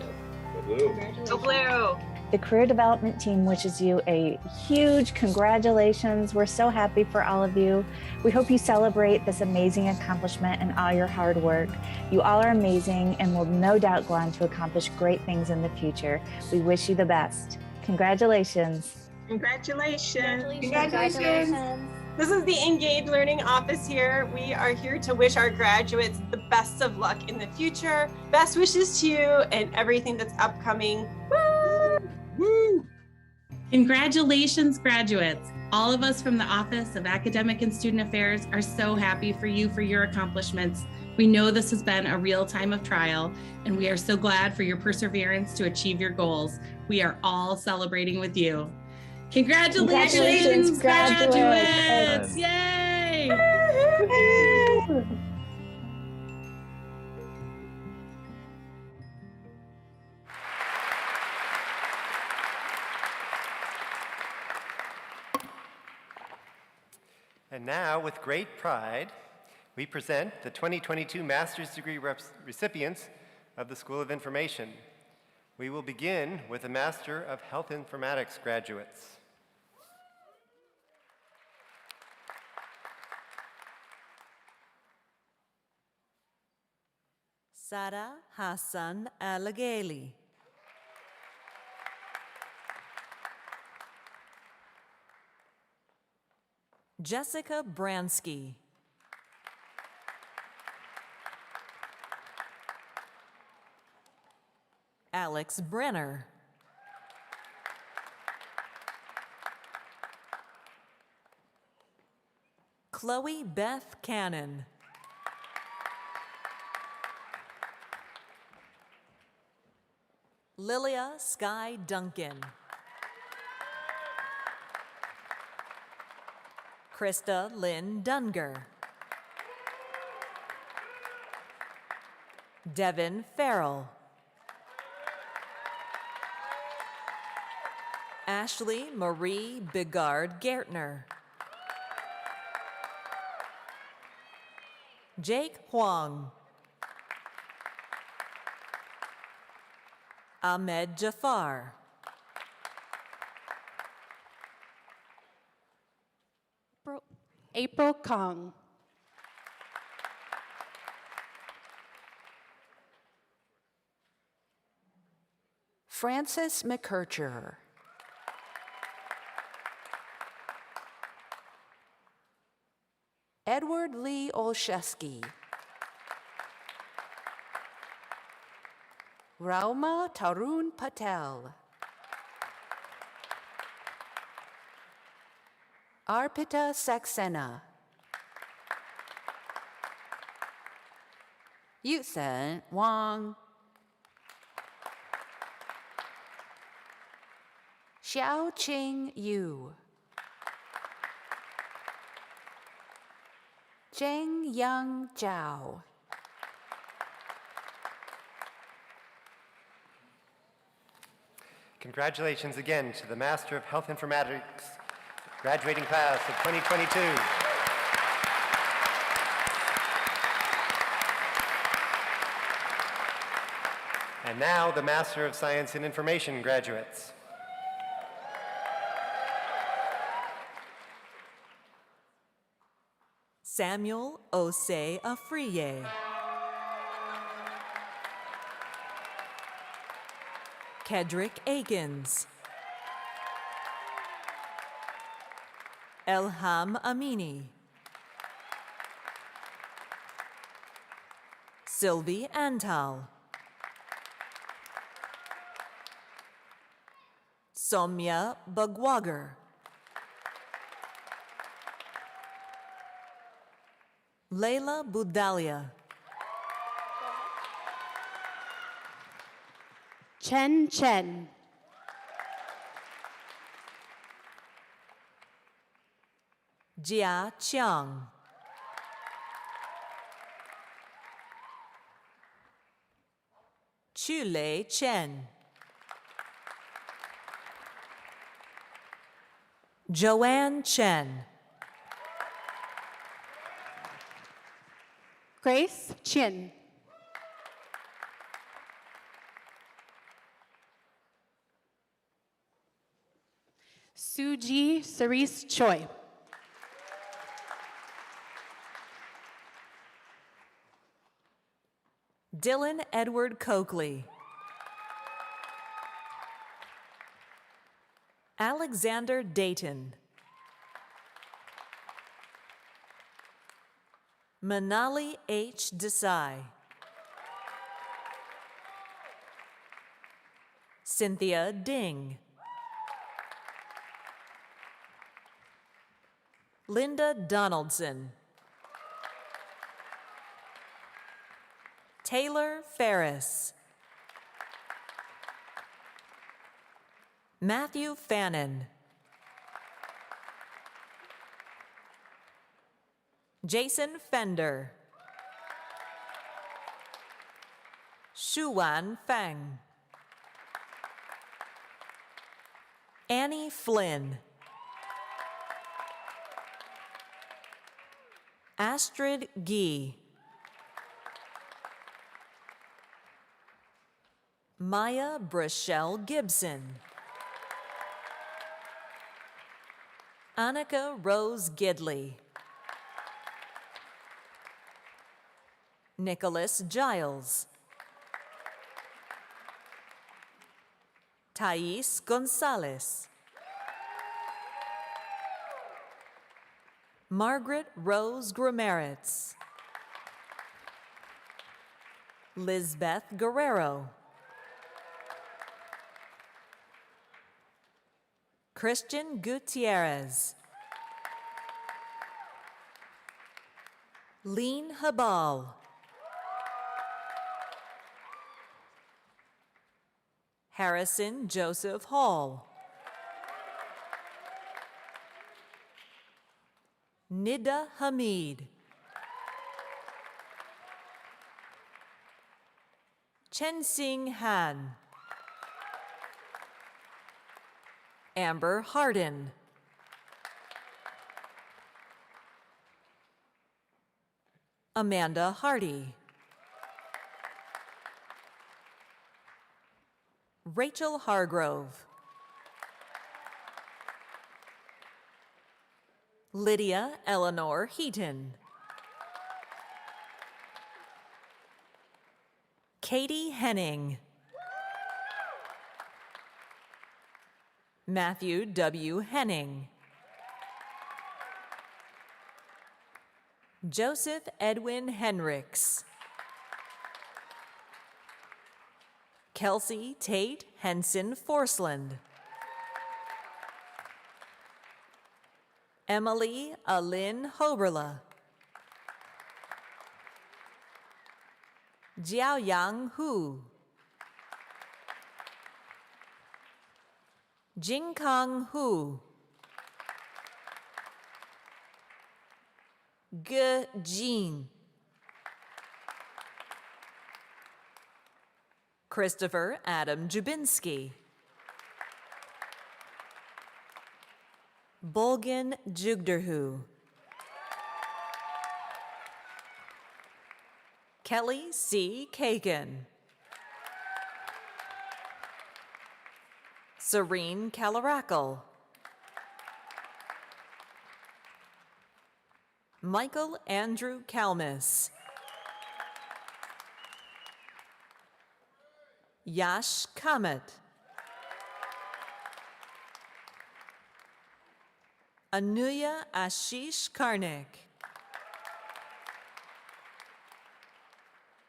Go blue. Go blue. The career development team wishes you a huge congratulations. We're so happy for all of you. We hope you celebrate this amazing accomplishment and all your hard work. You all are amazing and will no doubt go on to accomplish great things in the future. We wish you the best. Congratulations. Congratulations. Congratulations. This is the Engage Learning Office here. We are here to wish our graduates the best of luck in the future. Best wishes to you and everything that's upcoming. Woo! Woo! Congratulations, graduates. All of us from the Office of Academic and Student Affairs are so happy for you for your accomplishments. We know this has been a real time of trial, and we are so glad for your perseverance to achieve your goals. We are all celebrating with you. Congratulations, graduates! graduates. Yay! And now, with great pride, we present the 2022 Master's Degree recipients of the School of Information. We will begin with the Master of Health Informatics graduates. Sara Hassan Al-Ghali. Jessica Bransky. Alex Brenner. Chloe Beth Cannon. Lilia Sky Duncan. Krista Lynn Dunger. Devin Farrell. Ashley Marie Bigard Gertner. Jake Huang. Ahmed Jafar. April Kong. Francis McKercher. Edward Lee Olszewski. Rauma Tarun Patel. Arpita Saxena. Yutsen Wang. Xiaoqing Yu. Zheng Yang Zhao. Congratulations again to the Master of Health Informatics graduating class of 2022. And now the Master of Science and Information graduates. Samuel Osei Afriye. Kedrick Akins. Elham Amini. Sylvie Antal. Somya Bagwagar. Layla Budalia. Chen Chen. Jia Chiang. Chulei Chen. Joanne Chen. Grace Chin. Suji Cerise Choi. Dylan Edward Coakley. Alexander Dayton. Manali H. Desai. Cynthia Ding. Linda Donaldson. Taylor Ferris. Matthew Fannin. Jason Fender. Shuwan Feng. Annie Flynn. Astrid Gee. Maya Brachelle Gibson. Annika Rose Gidley. Nicholas Giles. Thais Gonzalez. Margaret Rose Grameritz. Lizbeth Guerrero. Christian Gutierrez. Lean Habal. Harrison Joseph Hall. Nida Hamid. Chen Sing Han. Amber Hardin. Amanda Hardy. Rachel Hargrove. Lydia Eleanor Heaton. Katie Henning. Matthew W. Henning. Joseph Edwin Henricks. Kelsey Tate Henson Forsland. Emily Alin Hoberla. Jiaoyang Hu. Jingkang Hu. Ge Jin. Christopher Adam Jubinski. Bulgan Jugderhu. Kelly C. Kagan. Serene Calarackle. Michael Andrew Kalmus. Yash Kamat. Anuya Ashish Karnik.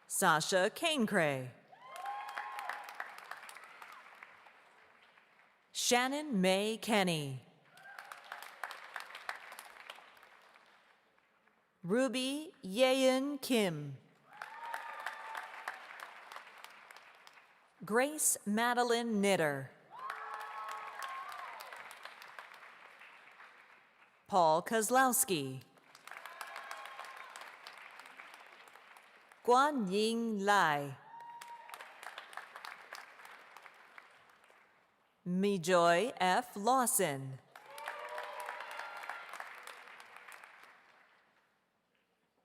Sasha Cancray. Shannon May Kenny. Ruby Yeon Kim. Grace Madeline Knitter. Paul Kozlowski. Guan Ying Lai. Mijoy F. Lawson.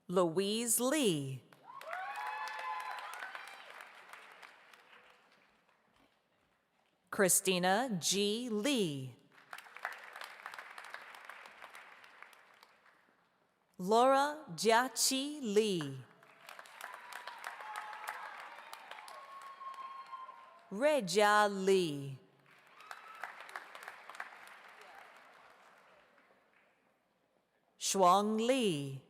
Louise Lee. Christina G. Lee. Laura Jiachi Lee. Reja Lee. Shuang Li.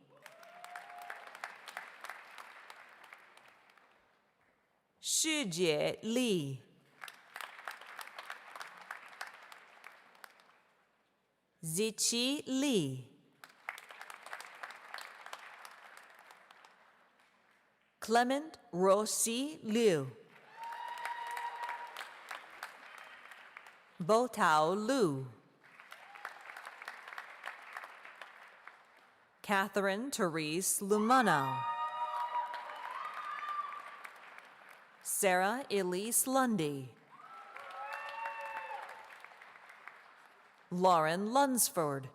Shujie Li. Ziqi Li. Clement Rossi Liu. Botao Lu. Catherine Therese Lumano. Sarah Elise Lundy. Lauren Lunsford.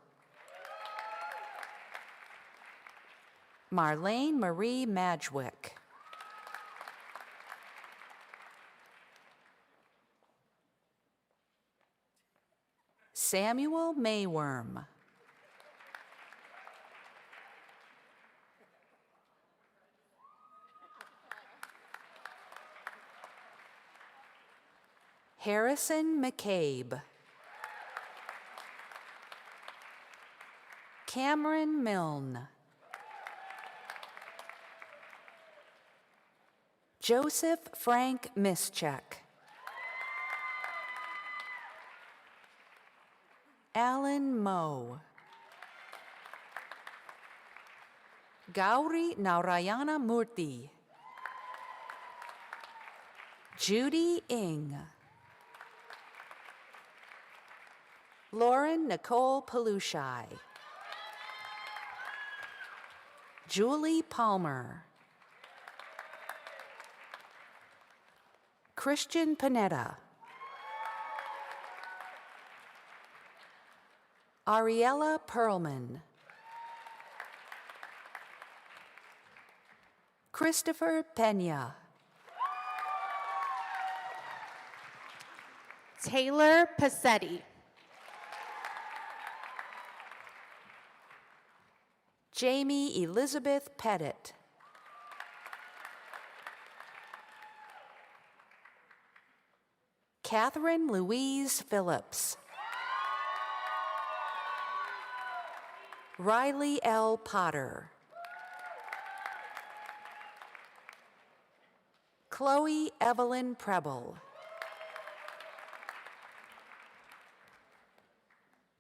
Marlene Marie Madgwick. Samuel Mayworm. Harrison McCabe. Cameron Milne. Joseph Frank Mischek. Alan Moe. Gauri Narayana Murthy. Judy Ing. Lauren Nicole Pelushai. Julie Palmer. Christian Panetta. Ariella Perlman. Christopher Pena. Taylor Passetti. Jamie Elizabeth Pettit. Catherine Louise Phillips. Riley L. Potter. Chloe Evelyn Preble.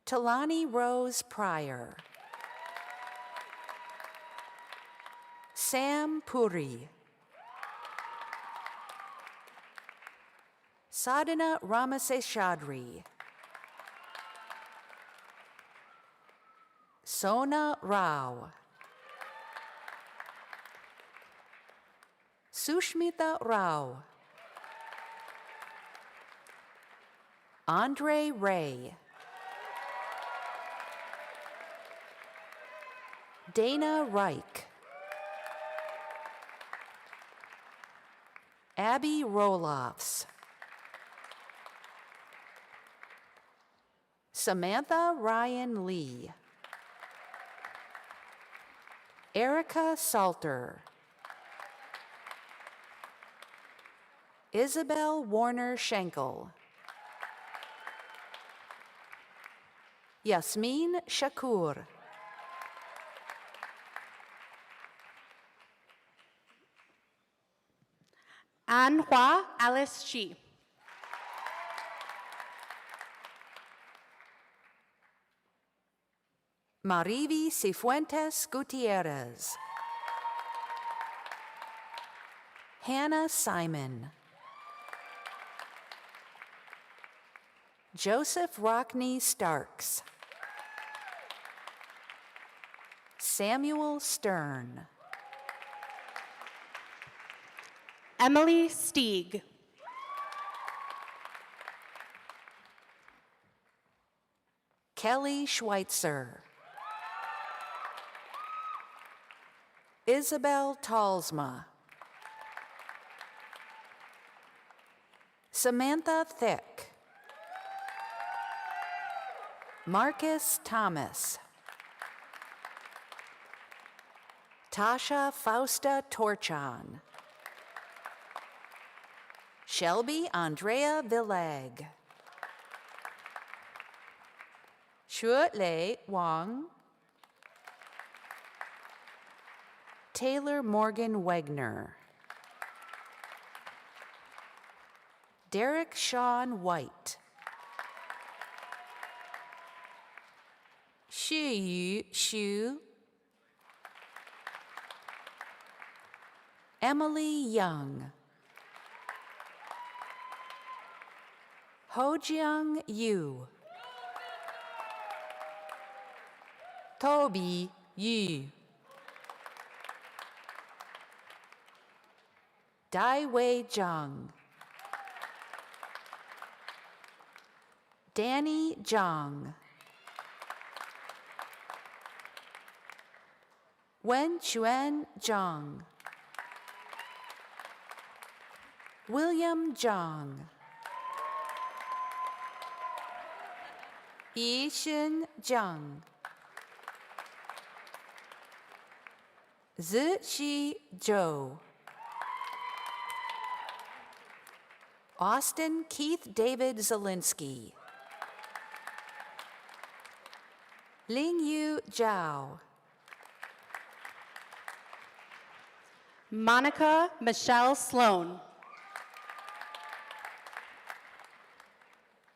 Talani Rose Pryor. Sam Puri. Sadhana Ramaseshadri. Sona Rao. Sushmita Rao. Andre Ray. Dana Reich. Abby Roloffs. Samantha Ryan Lee. Erica Salter. Isabel Warner Schenkel. Yasmin Shakur. Anhua Alice Shi. Marivi Cifuentes Gutierrez. Hannah Simon. Joseph Rockney Starks. Samuel Stern. Emily Stieg. Kelly Schweitzer. Isabel Talsma. Samantha Thick. Marcus Thomas. Tasha Fausta Torchan. Shelby Andrea Villag. Shuo-Lei Wang. Taylor Morgan Wegner. Derek Sean White. Shiyu Xu. Emily Young. Hojiang Yu. Toby Yu. Dai Wei Zhang. Danny Zhang. Wen Chuan Zhang. William Zhang. Yixin Zhang. Zixi Zhou. Austin Keith David Zelinsky. Lingyu Zhao. Monica Michelle Sloan.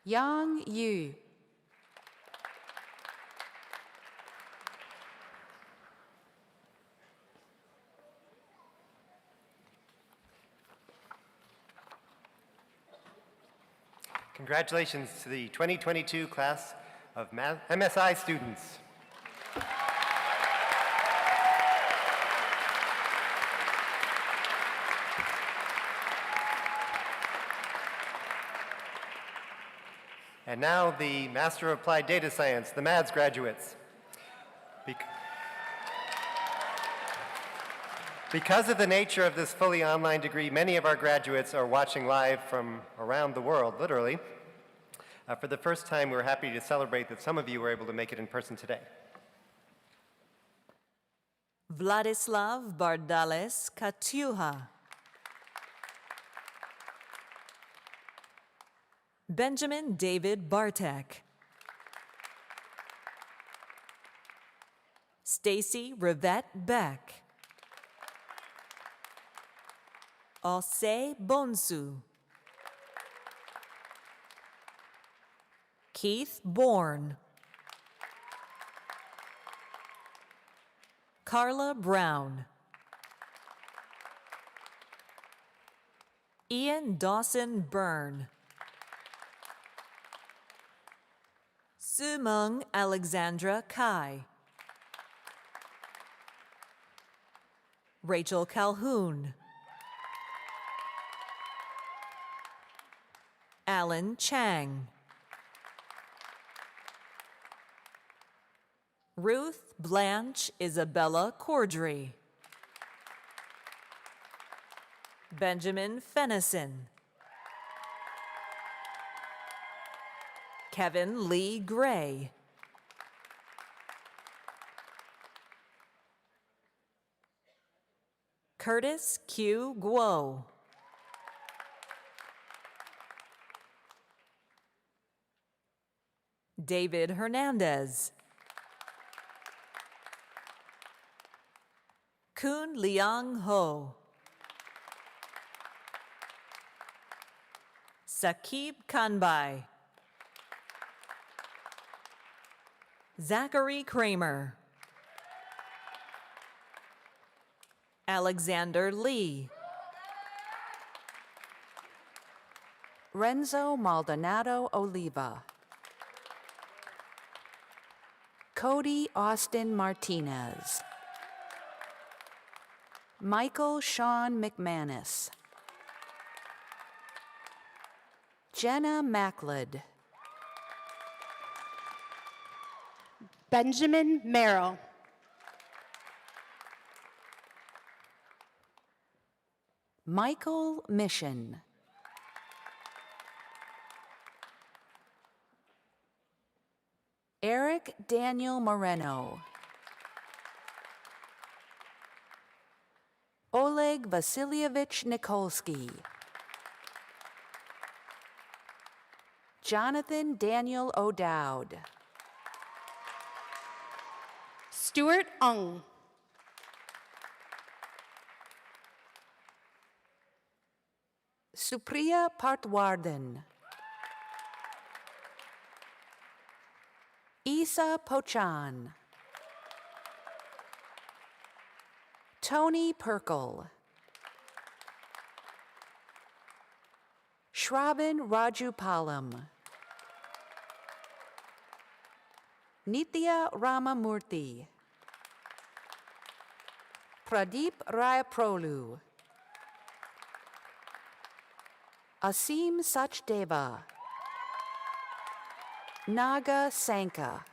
Yang Yu. Congratulations to the 2022 class of MSI students. And now the Master of Applied Data Science, the MADS graduates. Because of the nature of this fully online degree, many of our graduates are watching live from around the world, literally. For the first time, we're happy to celebrate that some of you were able to make it in person today. Vladislav Bardales Katyuha. Benjamin David Bartek. Stacy Rivette Beck. Ose Bonsu. Keith Bourne. Carla Brown. Ian Dawson Byrne. Sumung Alexandra Kai. Rachel Calhoun. Alan Chang. Ruth Blanche Isabella Cordry. Benjamin Fennison. Kevin Lee Gray. Curtis Q. Guo. David Hernandez. Kun Liang Ho. Sakib Kanbai. Zachary Kramer. Alexander Lee. Renzo Maldonado Oliva. Cody Austin Martinez. Michael Sean McManus. Jenna Maclid. Benjamin Merrill. Michael Mission. Eric Daniel Moreno. Oleg Vasilyevich Nikolsky. Jonathan Daniel O'Dowd. Stuart Ung. Supriya Partwarden. Isa Pochan. Tony Perkle. Shravan Rajupalam. Nitya Ramamurthy. Pradeep Rayaprolu. Asim Sachdeva. Naga Sanka.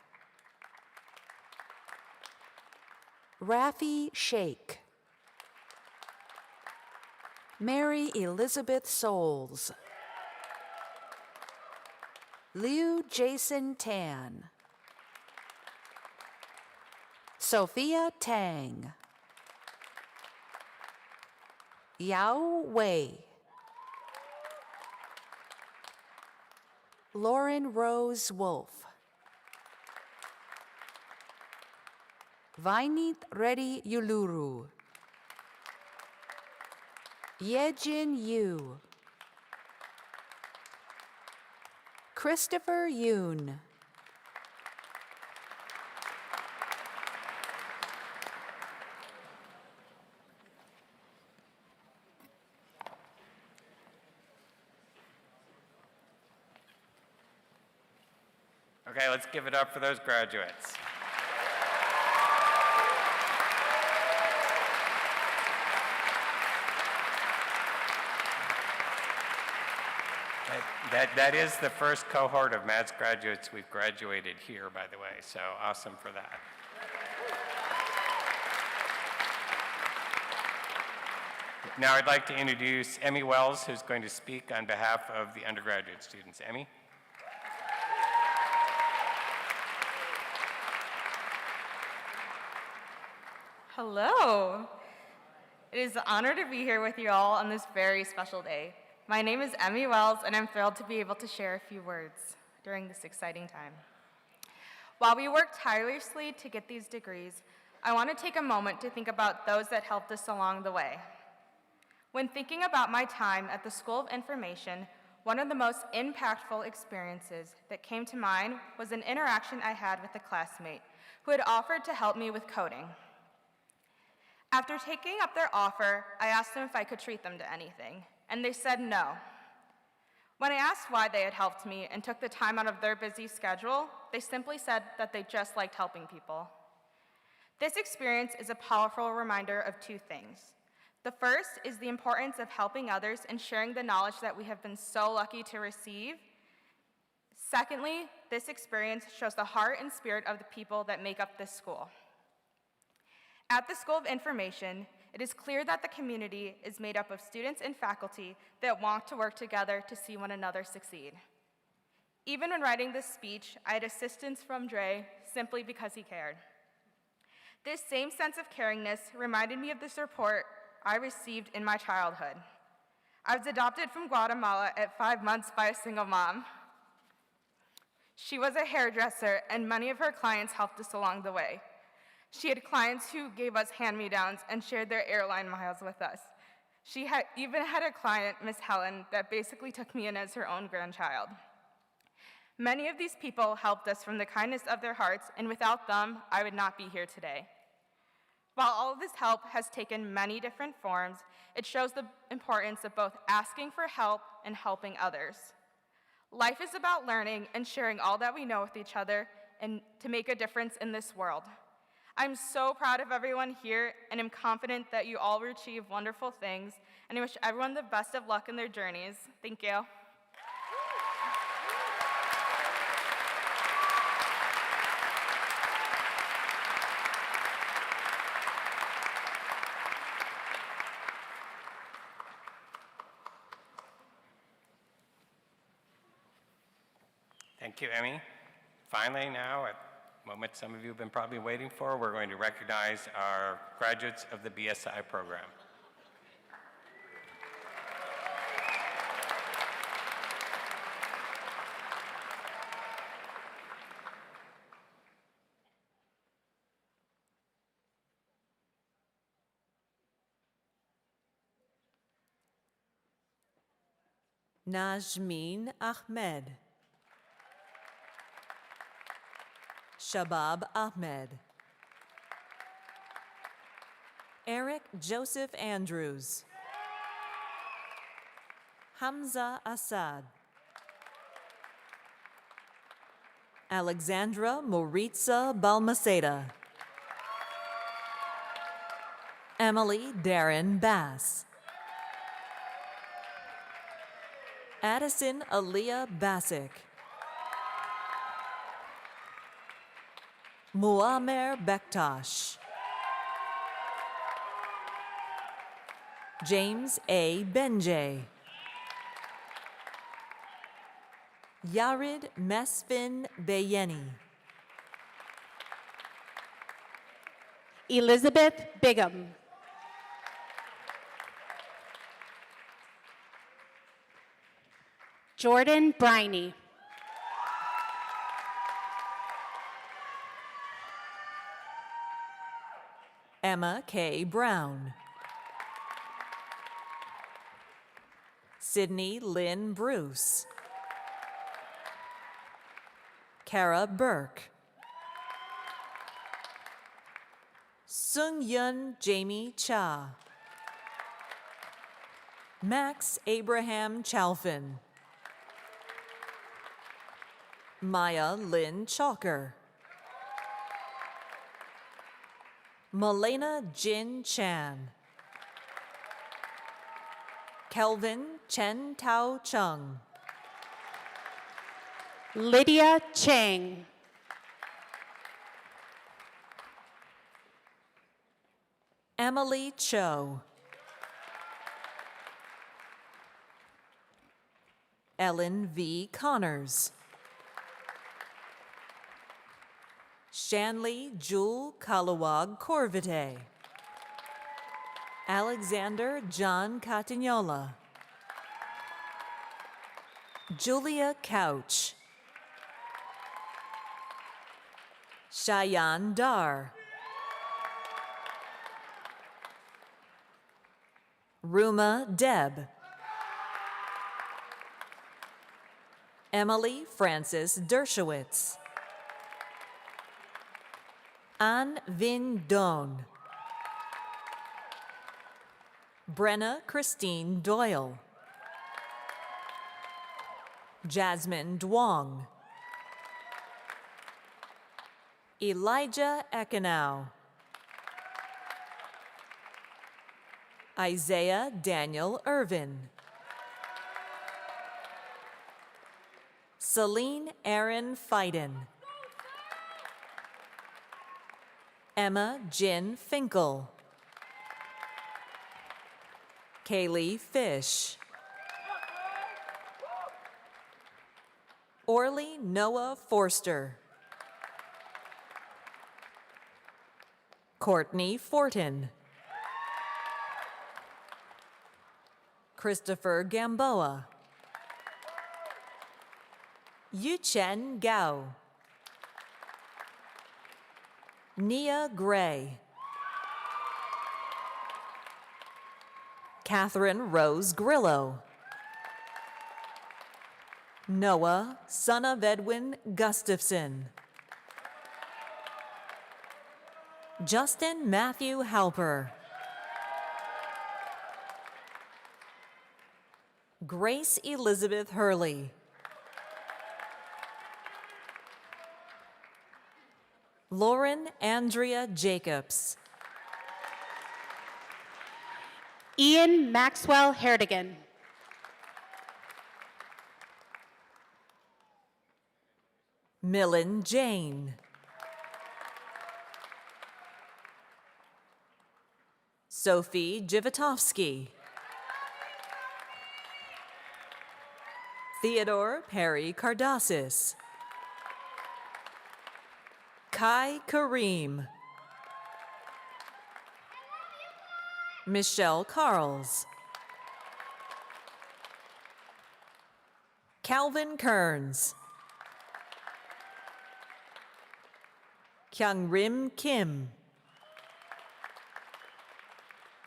Rafi Sheikh. Mary Elizabeth Souls. Liu Jason Tan. Sophia Tang. Yao Wei. Lauren Rose Wolf. Vainit Reddy Yuluru. Yejin Yu. Christopher Yoon. Okay, let's give it up for those graduates. That is the first cohort of Matt's graduates we've graduated here, by the way, so awesome for that. Now I'd like to introduce Emmy Wells, who's going to speak on behalf of the undergraduate students. Emmy? Hello. It is an honor to be here with you all on this very special day. My name is Emmy Wells, and I'm thrilled to be able to share a few words during this exciting time. While we work tirelessly to get these degrees, I want to take a moment to think about those that helped us along the way. When thinking about my time at the School of Information, one of the most impactful experiences that came to mind was an interaction I had with a classmate who had offered to help me with coding. After taking up their offer, I asked them if I could treat them to anything, and they said no. When I asked why they had helped me and took the time out of their busy schedule, they simply said that they just liked helping people. This experience is a powerful reminder of two things. The first is the importance of helping others and sharing the knowledge that we have been so lucky to receive. Secondly, this experience shows the heart and spirit of the people that make up this school. At the School of Information, it is clear that the community is made up of students and faculty that want to work together to see one another succeed. Even when writing this speech, I had assistance from Dre simply because he cared. This same sense of caringness reminded me of the support I received in my childhood. I was adopted from Guatemala at 5 months by a single mom. She was a hairdresser, and many of her clients helped us along the way. She had clients who gave us hand-me-downs and shared their airline miles with us. She even had a client, Miss Helen, that basically took me in as her own grandchild. Many of these people helped us from the kindness of their hearts, and without them, I would not be here today. While all of this help has taken many different forms, it shows the importance of both asking for help and helping others. Life is about learning and sharing all that we know with each other and to make a difference in this world. I'm so proud of everyone here, and am confident that you all will achieve wonderful things, and I wish everyone the best of luck in their journeys. Thank you. Thank you, Emmy. Finally now, at the moment some of you have been probably waiting for, we're going to recognize our graduates of the BSI program. Najmeen Ahmed. Shabab Ahmed. Eric Joseph Andrews. Hamza Assad. Alexandra Moritza Balmaceda. Emily Darren Bass. Addison Aaliyah Bassick. Muammer Bektash. James A. Benjay. Yared Mesfin Beyeni. Elizabeth Bigham. Jordan Briney. Emma K. Brown. Sydney Lynn Bruce. Kara Burke. Sung Yun Jamie Cha. Max Abraham Chalfin. Maya Lynn Chalker. Malena Jin Chan. Kelvin Chen Tao Chung. Lydia Chang. Emily Cho. Ellen V. Connors. Shanley Jewel Kalawag Corvite. Alexander John Catagnola. Julia Couch. Cheyenne Dar. Ruma Deb. Emily Frances Dershowitz. Ann Vin Don. Brenna Christine Doyle. Jasmine Duong. Elijah Ekenau. Isaiah Daniel Irvin. Celine Aaron Fiden. Emma Jin Finkel. Kaylee Fish. Orly Noah Forster. Courtney Fortin. Christopher Gamboa. Yuchen Gao. Nia Gray. Catherine Rose Grillo. Noah, son of Edwin Gustafson. Justin Matthew Halper. Grace Elizabeth Hurley. Lauren Andrea Jacobs. Ian Maxwell Herdigan. Millen Jane. Sophie Jivatovsky. Theodore Perry Cardasis. Kai Kareem. Michelle Carls. Calvin Kearns. Kyungrim Kim.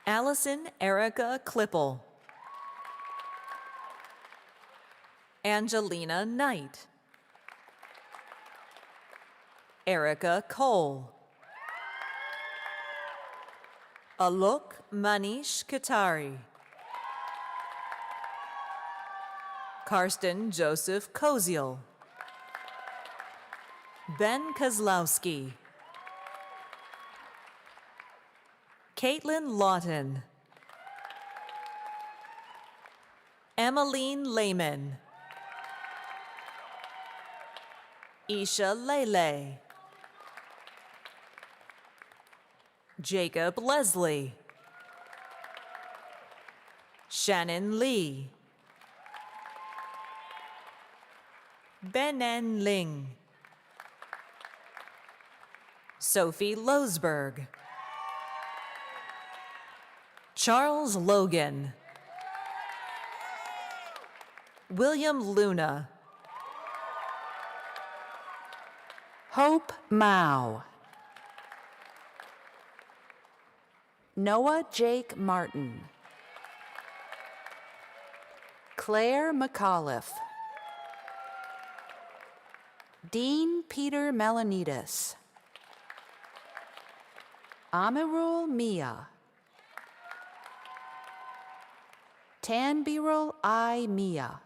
Allison Erica Klippel. Angelina Knight. Erica Cole. Alok Manish Katari. Karsten Joseph Koziel. Ben Kozlowski. Caitlin Lawton. Emmeline Lehman. Isha Lele. Jacob Leslie. Shannon Lee. Benan Ling. Sophie Losberg. Charles Logan. William Luna. Hope Mao. Noah Jake Martin. Claire McAuliffe. Dean Peter Melanides. Amirul Mia. Tanbirul I. Mia.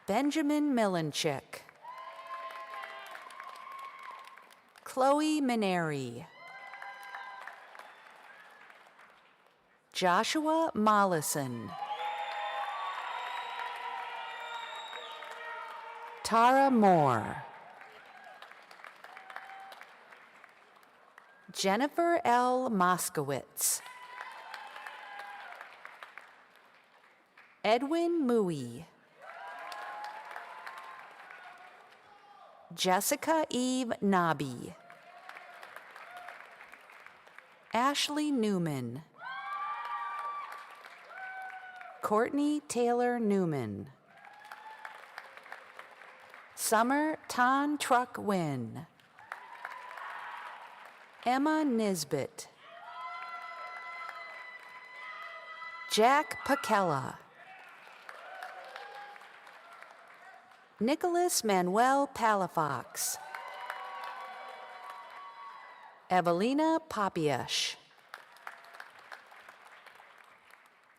Benjamin Milanchik. Chloe Mineri. Joshua Mollison. Tara Moore. Jennifer L. Moskowitz. Edwin Mui. Jessica Eve Nobby. Ashley Newman. Courtney Taylor Newman. Summer Tan Truck Win. Emma Nisbet. Jack Pakella. Nicholas Manuel Palafox. Evelina Papiash.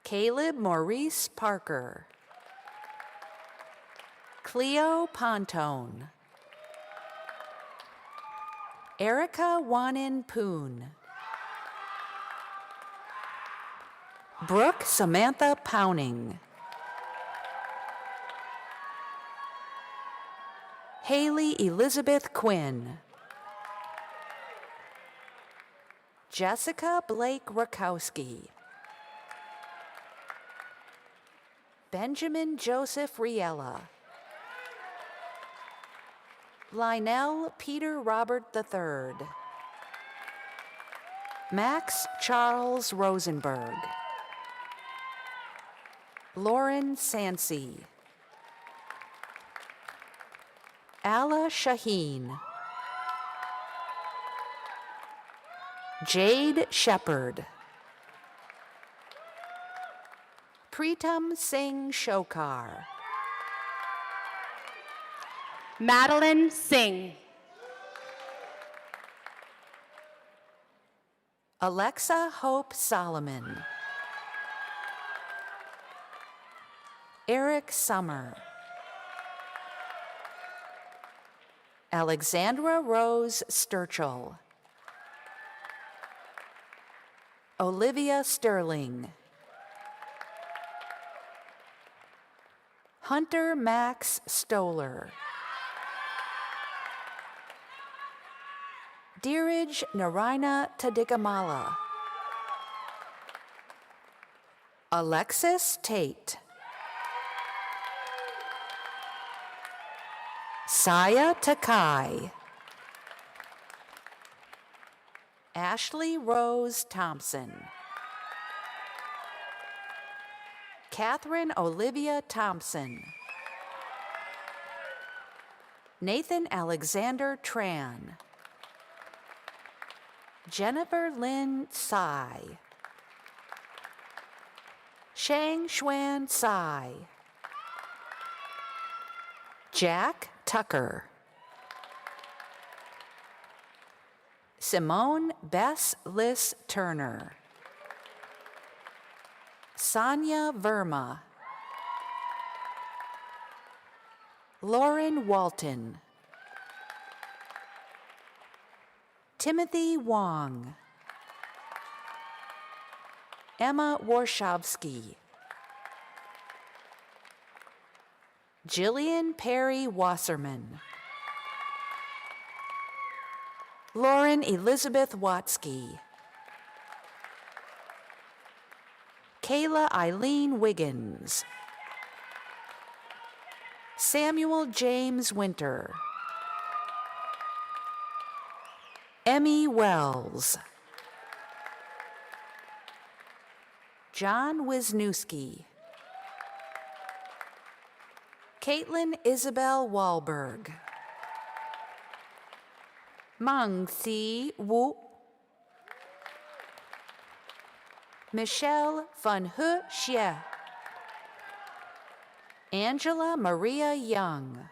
Caleb Maurice Parker. Cleo Pontone. Erica Wanin Poon. Brooke Samantha Powning. Haley Elizabeth Quinn. Jessica Blake Rakowski. Benjamin Joseph Riella. Lionel Peter Robert III. Max Charles Rosenberg. Lauren Sansi. Ala Shaheen. Jade Shepard. Pritam Singh Shokar. Madeline Singh. Alexa Hope Solomon. Eric Summer. Alexandra Rose Sturchell. Olivia Sterling. Hunter Max Stoller. Dheeraj Narayana Tadigamala. Alexis Tate. Saya Takai. Ashley Rose Thompson. Catherine Olivia Thompson. Nathan Alexander Tran. Jennifer Lynn Tsai. Shang Xuan Tsai. Jack Tucker. Simone Bess Liss Turner. Sonia Verma. Lauren Walton. Timothy Wong. Emma Warshavsky. Jillian Perry Wasserman. Lauren Elizabeth Watsky. Kayla Eileen Wiggins. Samuel James Winter. Emmy Wells. John Wisniewski. Caitlin Isabel Wahlberg. Mang Thi Wu. Michelle Van Hu Xie. Angela Maria Young.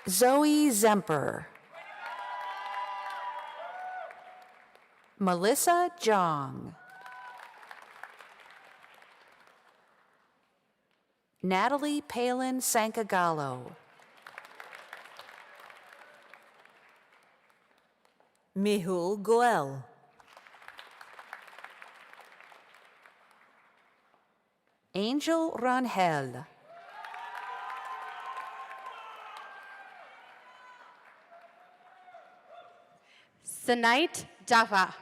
Zoe Zemper. Melissa Jong. Natalie Palin Sankagallo. Mihul Goel. Angel Rangel. Sanait Jaffa.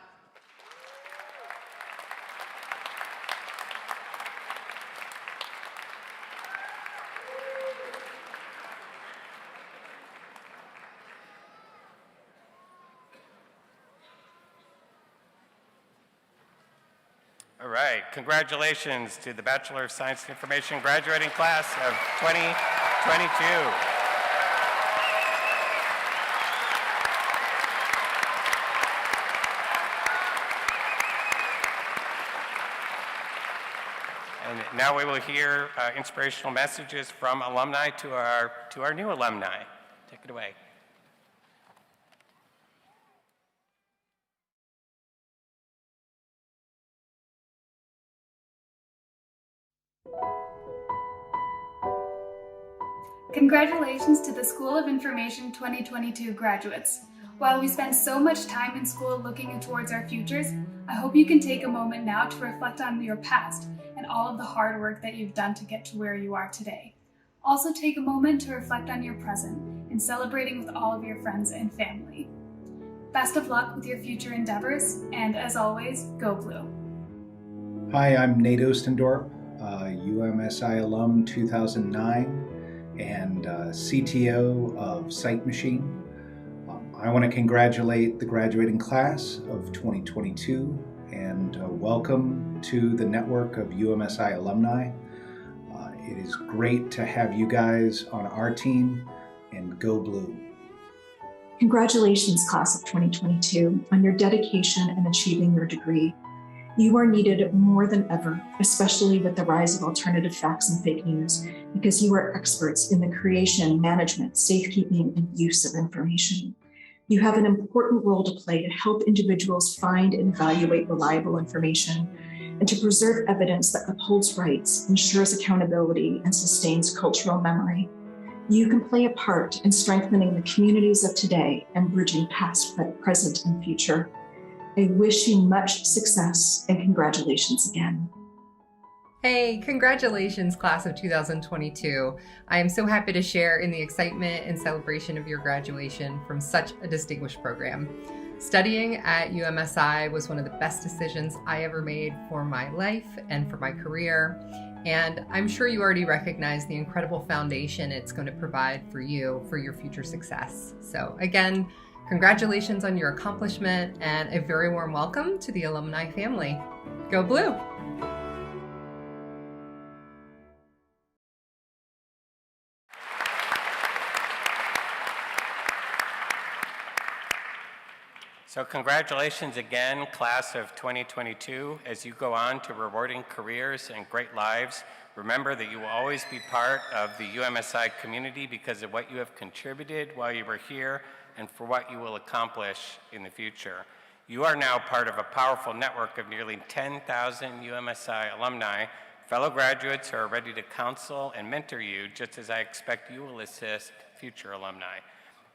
All right, congratulations to the Bachelor of Science and Information graduating class of 2022. And now we will hear inspirational messages from alumni to our new alumni. Take it away. Congratulations to the School of Information 2022 graduates. While we spend so much time in school looking towards our futures, I hope you can take a moment now to reflect on your past and all of the hard work that you've done to get to where you are today. Also take a moment to reflect on your present and celebrating with all of your friends and family. Best of luck with your future endeavors, and as always, go Blue. Hi, I'm Nate Ostendorp, UMSI alum 2009 and CTO of Sight Machine. I want to congratulate the graduating class of 2022 and welcome to the network of UMSI alumni. It is great to have you guys on our team, and go Blue. Congratulations, class of 2022, on your dedication in achieving your degree. You are needed more than ever, especially with the rise of alternative facts and fake news, because you are experts in the creation, management, safekeeping, and use of information. You have an important role to play to help individuals find and evaluate reliable information, and to preserve evidence that upholds rights, ensures accountability, and sustains cultural memory. You can play a part in strengthening the communities of today and bridging past, present, and future. I wish you much success and congratulations again. Hey, congratulations, class of 2022. I am so happy to share in the excitement and celebration of your graduation from such a distinguished program. Studying at UMSI was one of the best decisions I ever made for my life and for my career. And I'm sure you already recognize the incredible foundation it's going to provide for you for your future success. So again, congratulations on your accomplishment and a very warm welcome to the alumni family. Go Blue! So congratulations again, class of 2022. As you go on to rewarding careers and great lives, remember that you will always be part of the UMSI community because of what you have contributed while you were here and for what you will accomplish in the future. You are now part of a powerful network of nearly 10,000 UMSI alumni, fellow graduates who are ready to counsel and mentor you, just as I expect you will assist future alumni.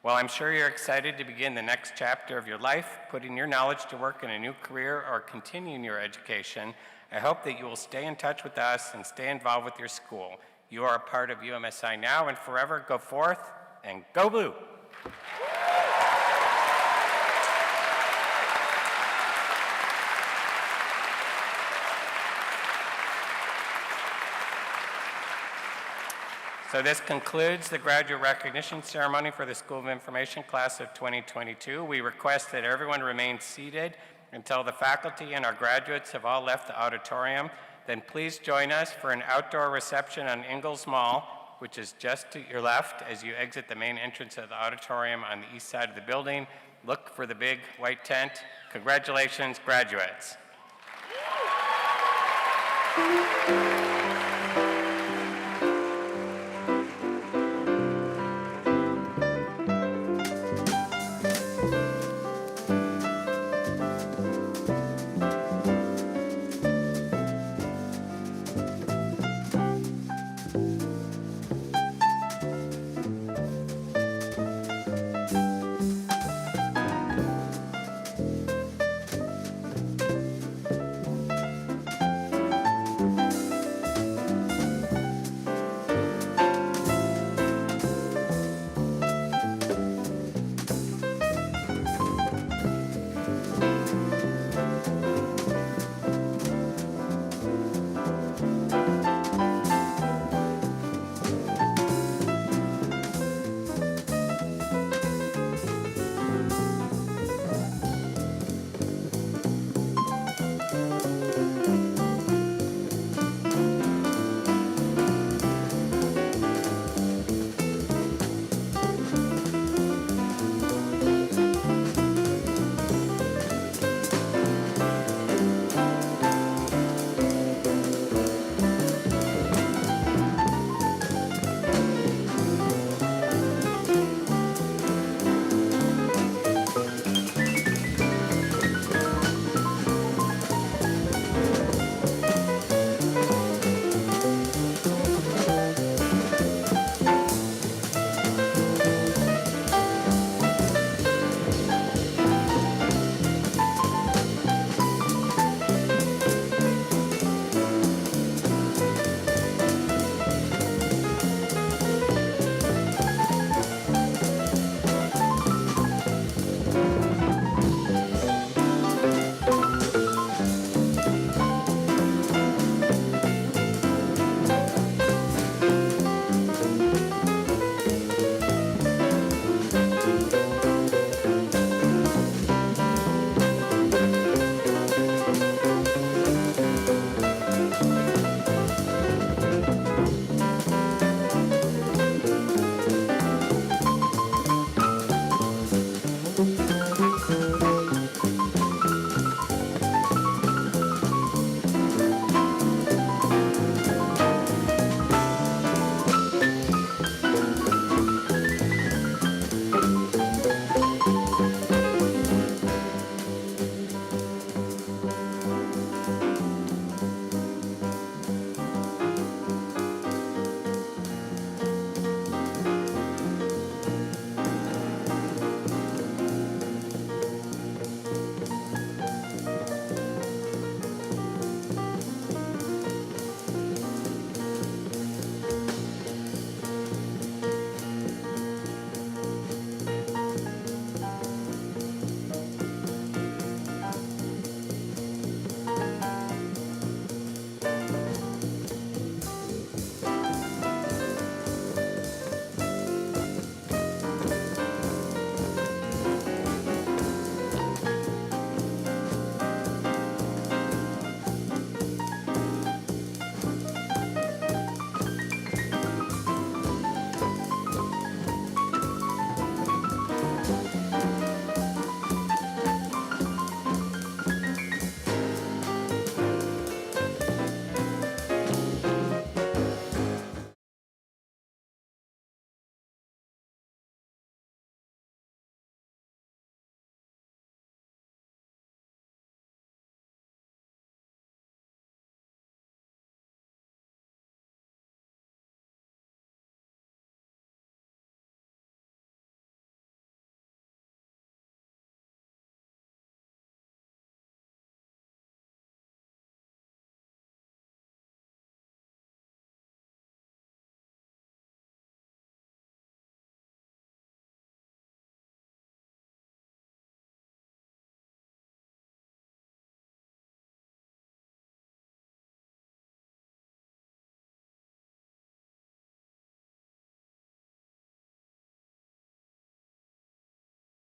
Well, I'm sure you're excited to begin the next chapter of your life, putting your knowledge to work in a new career or continuing your education. I hope that you will stay in touch with us and stay involved with your school. You are a part of UMSI now and forever. Go forth and go blue. So this concludes the graduate recognition ceremony for the School of Information class of 2022. We request that everyone remain seated until the faculty and our graduates have all left the auditorium. Then please join us for an outdoor reception on Ingalls Mall, which is just to your left as you exit the main entrance of the auditorium on the east side of the building. Look for the big white tent. Congratulations, graduates.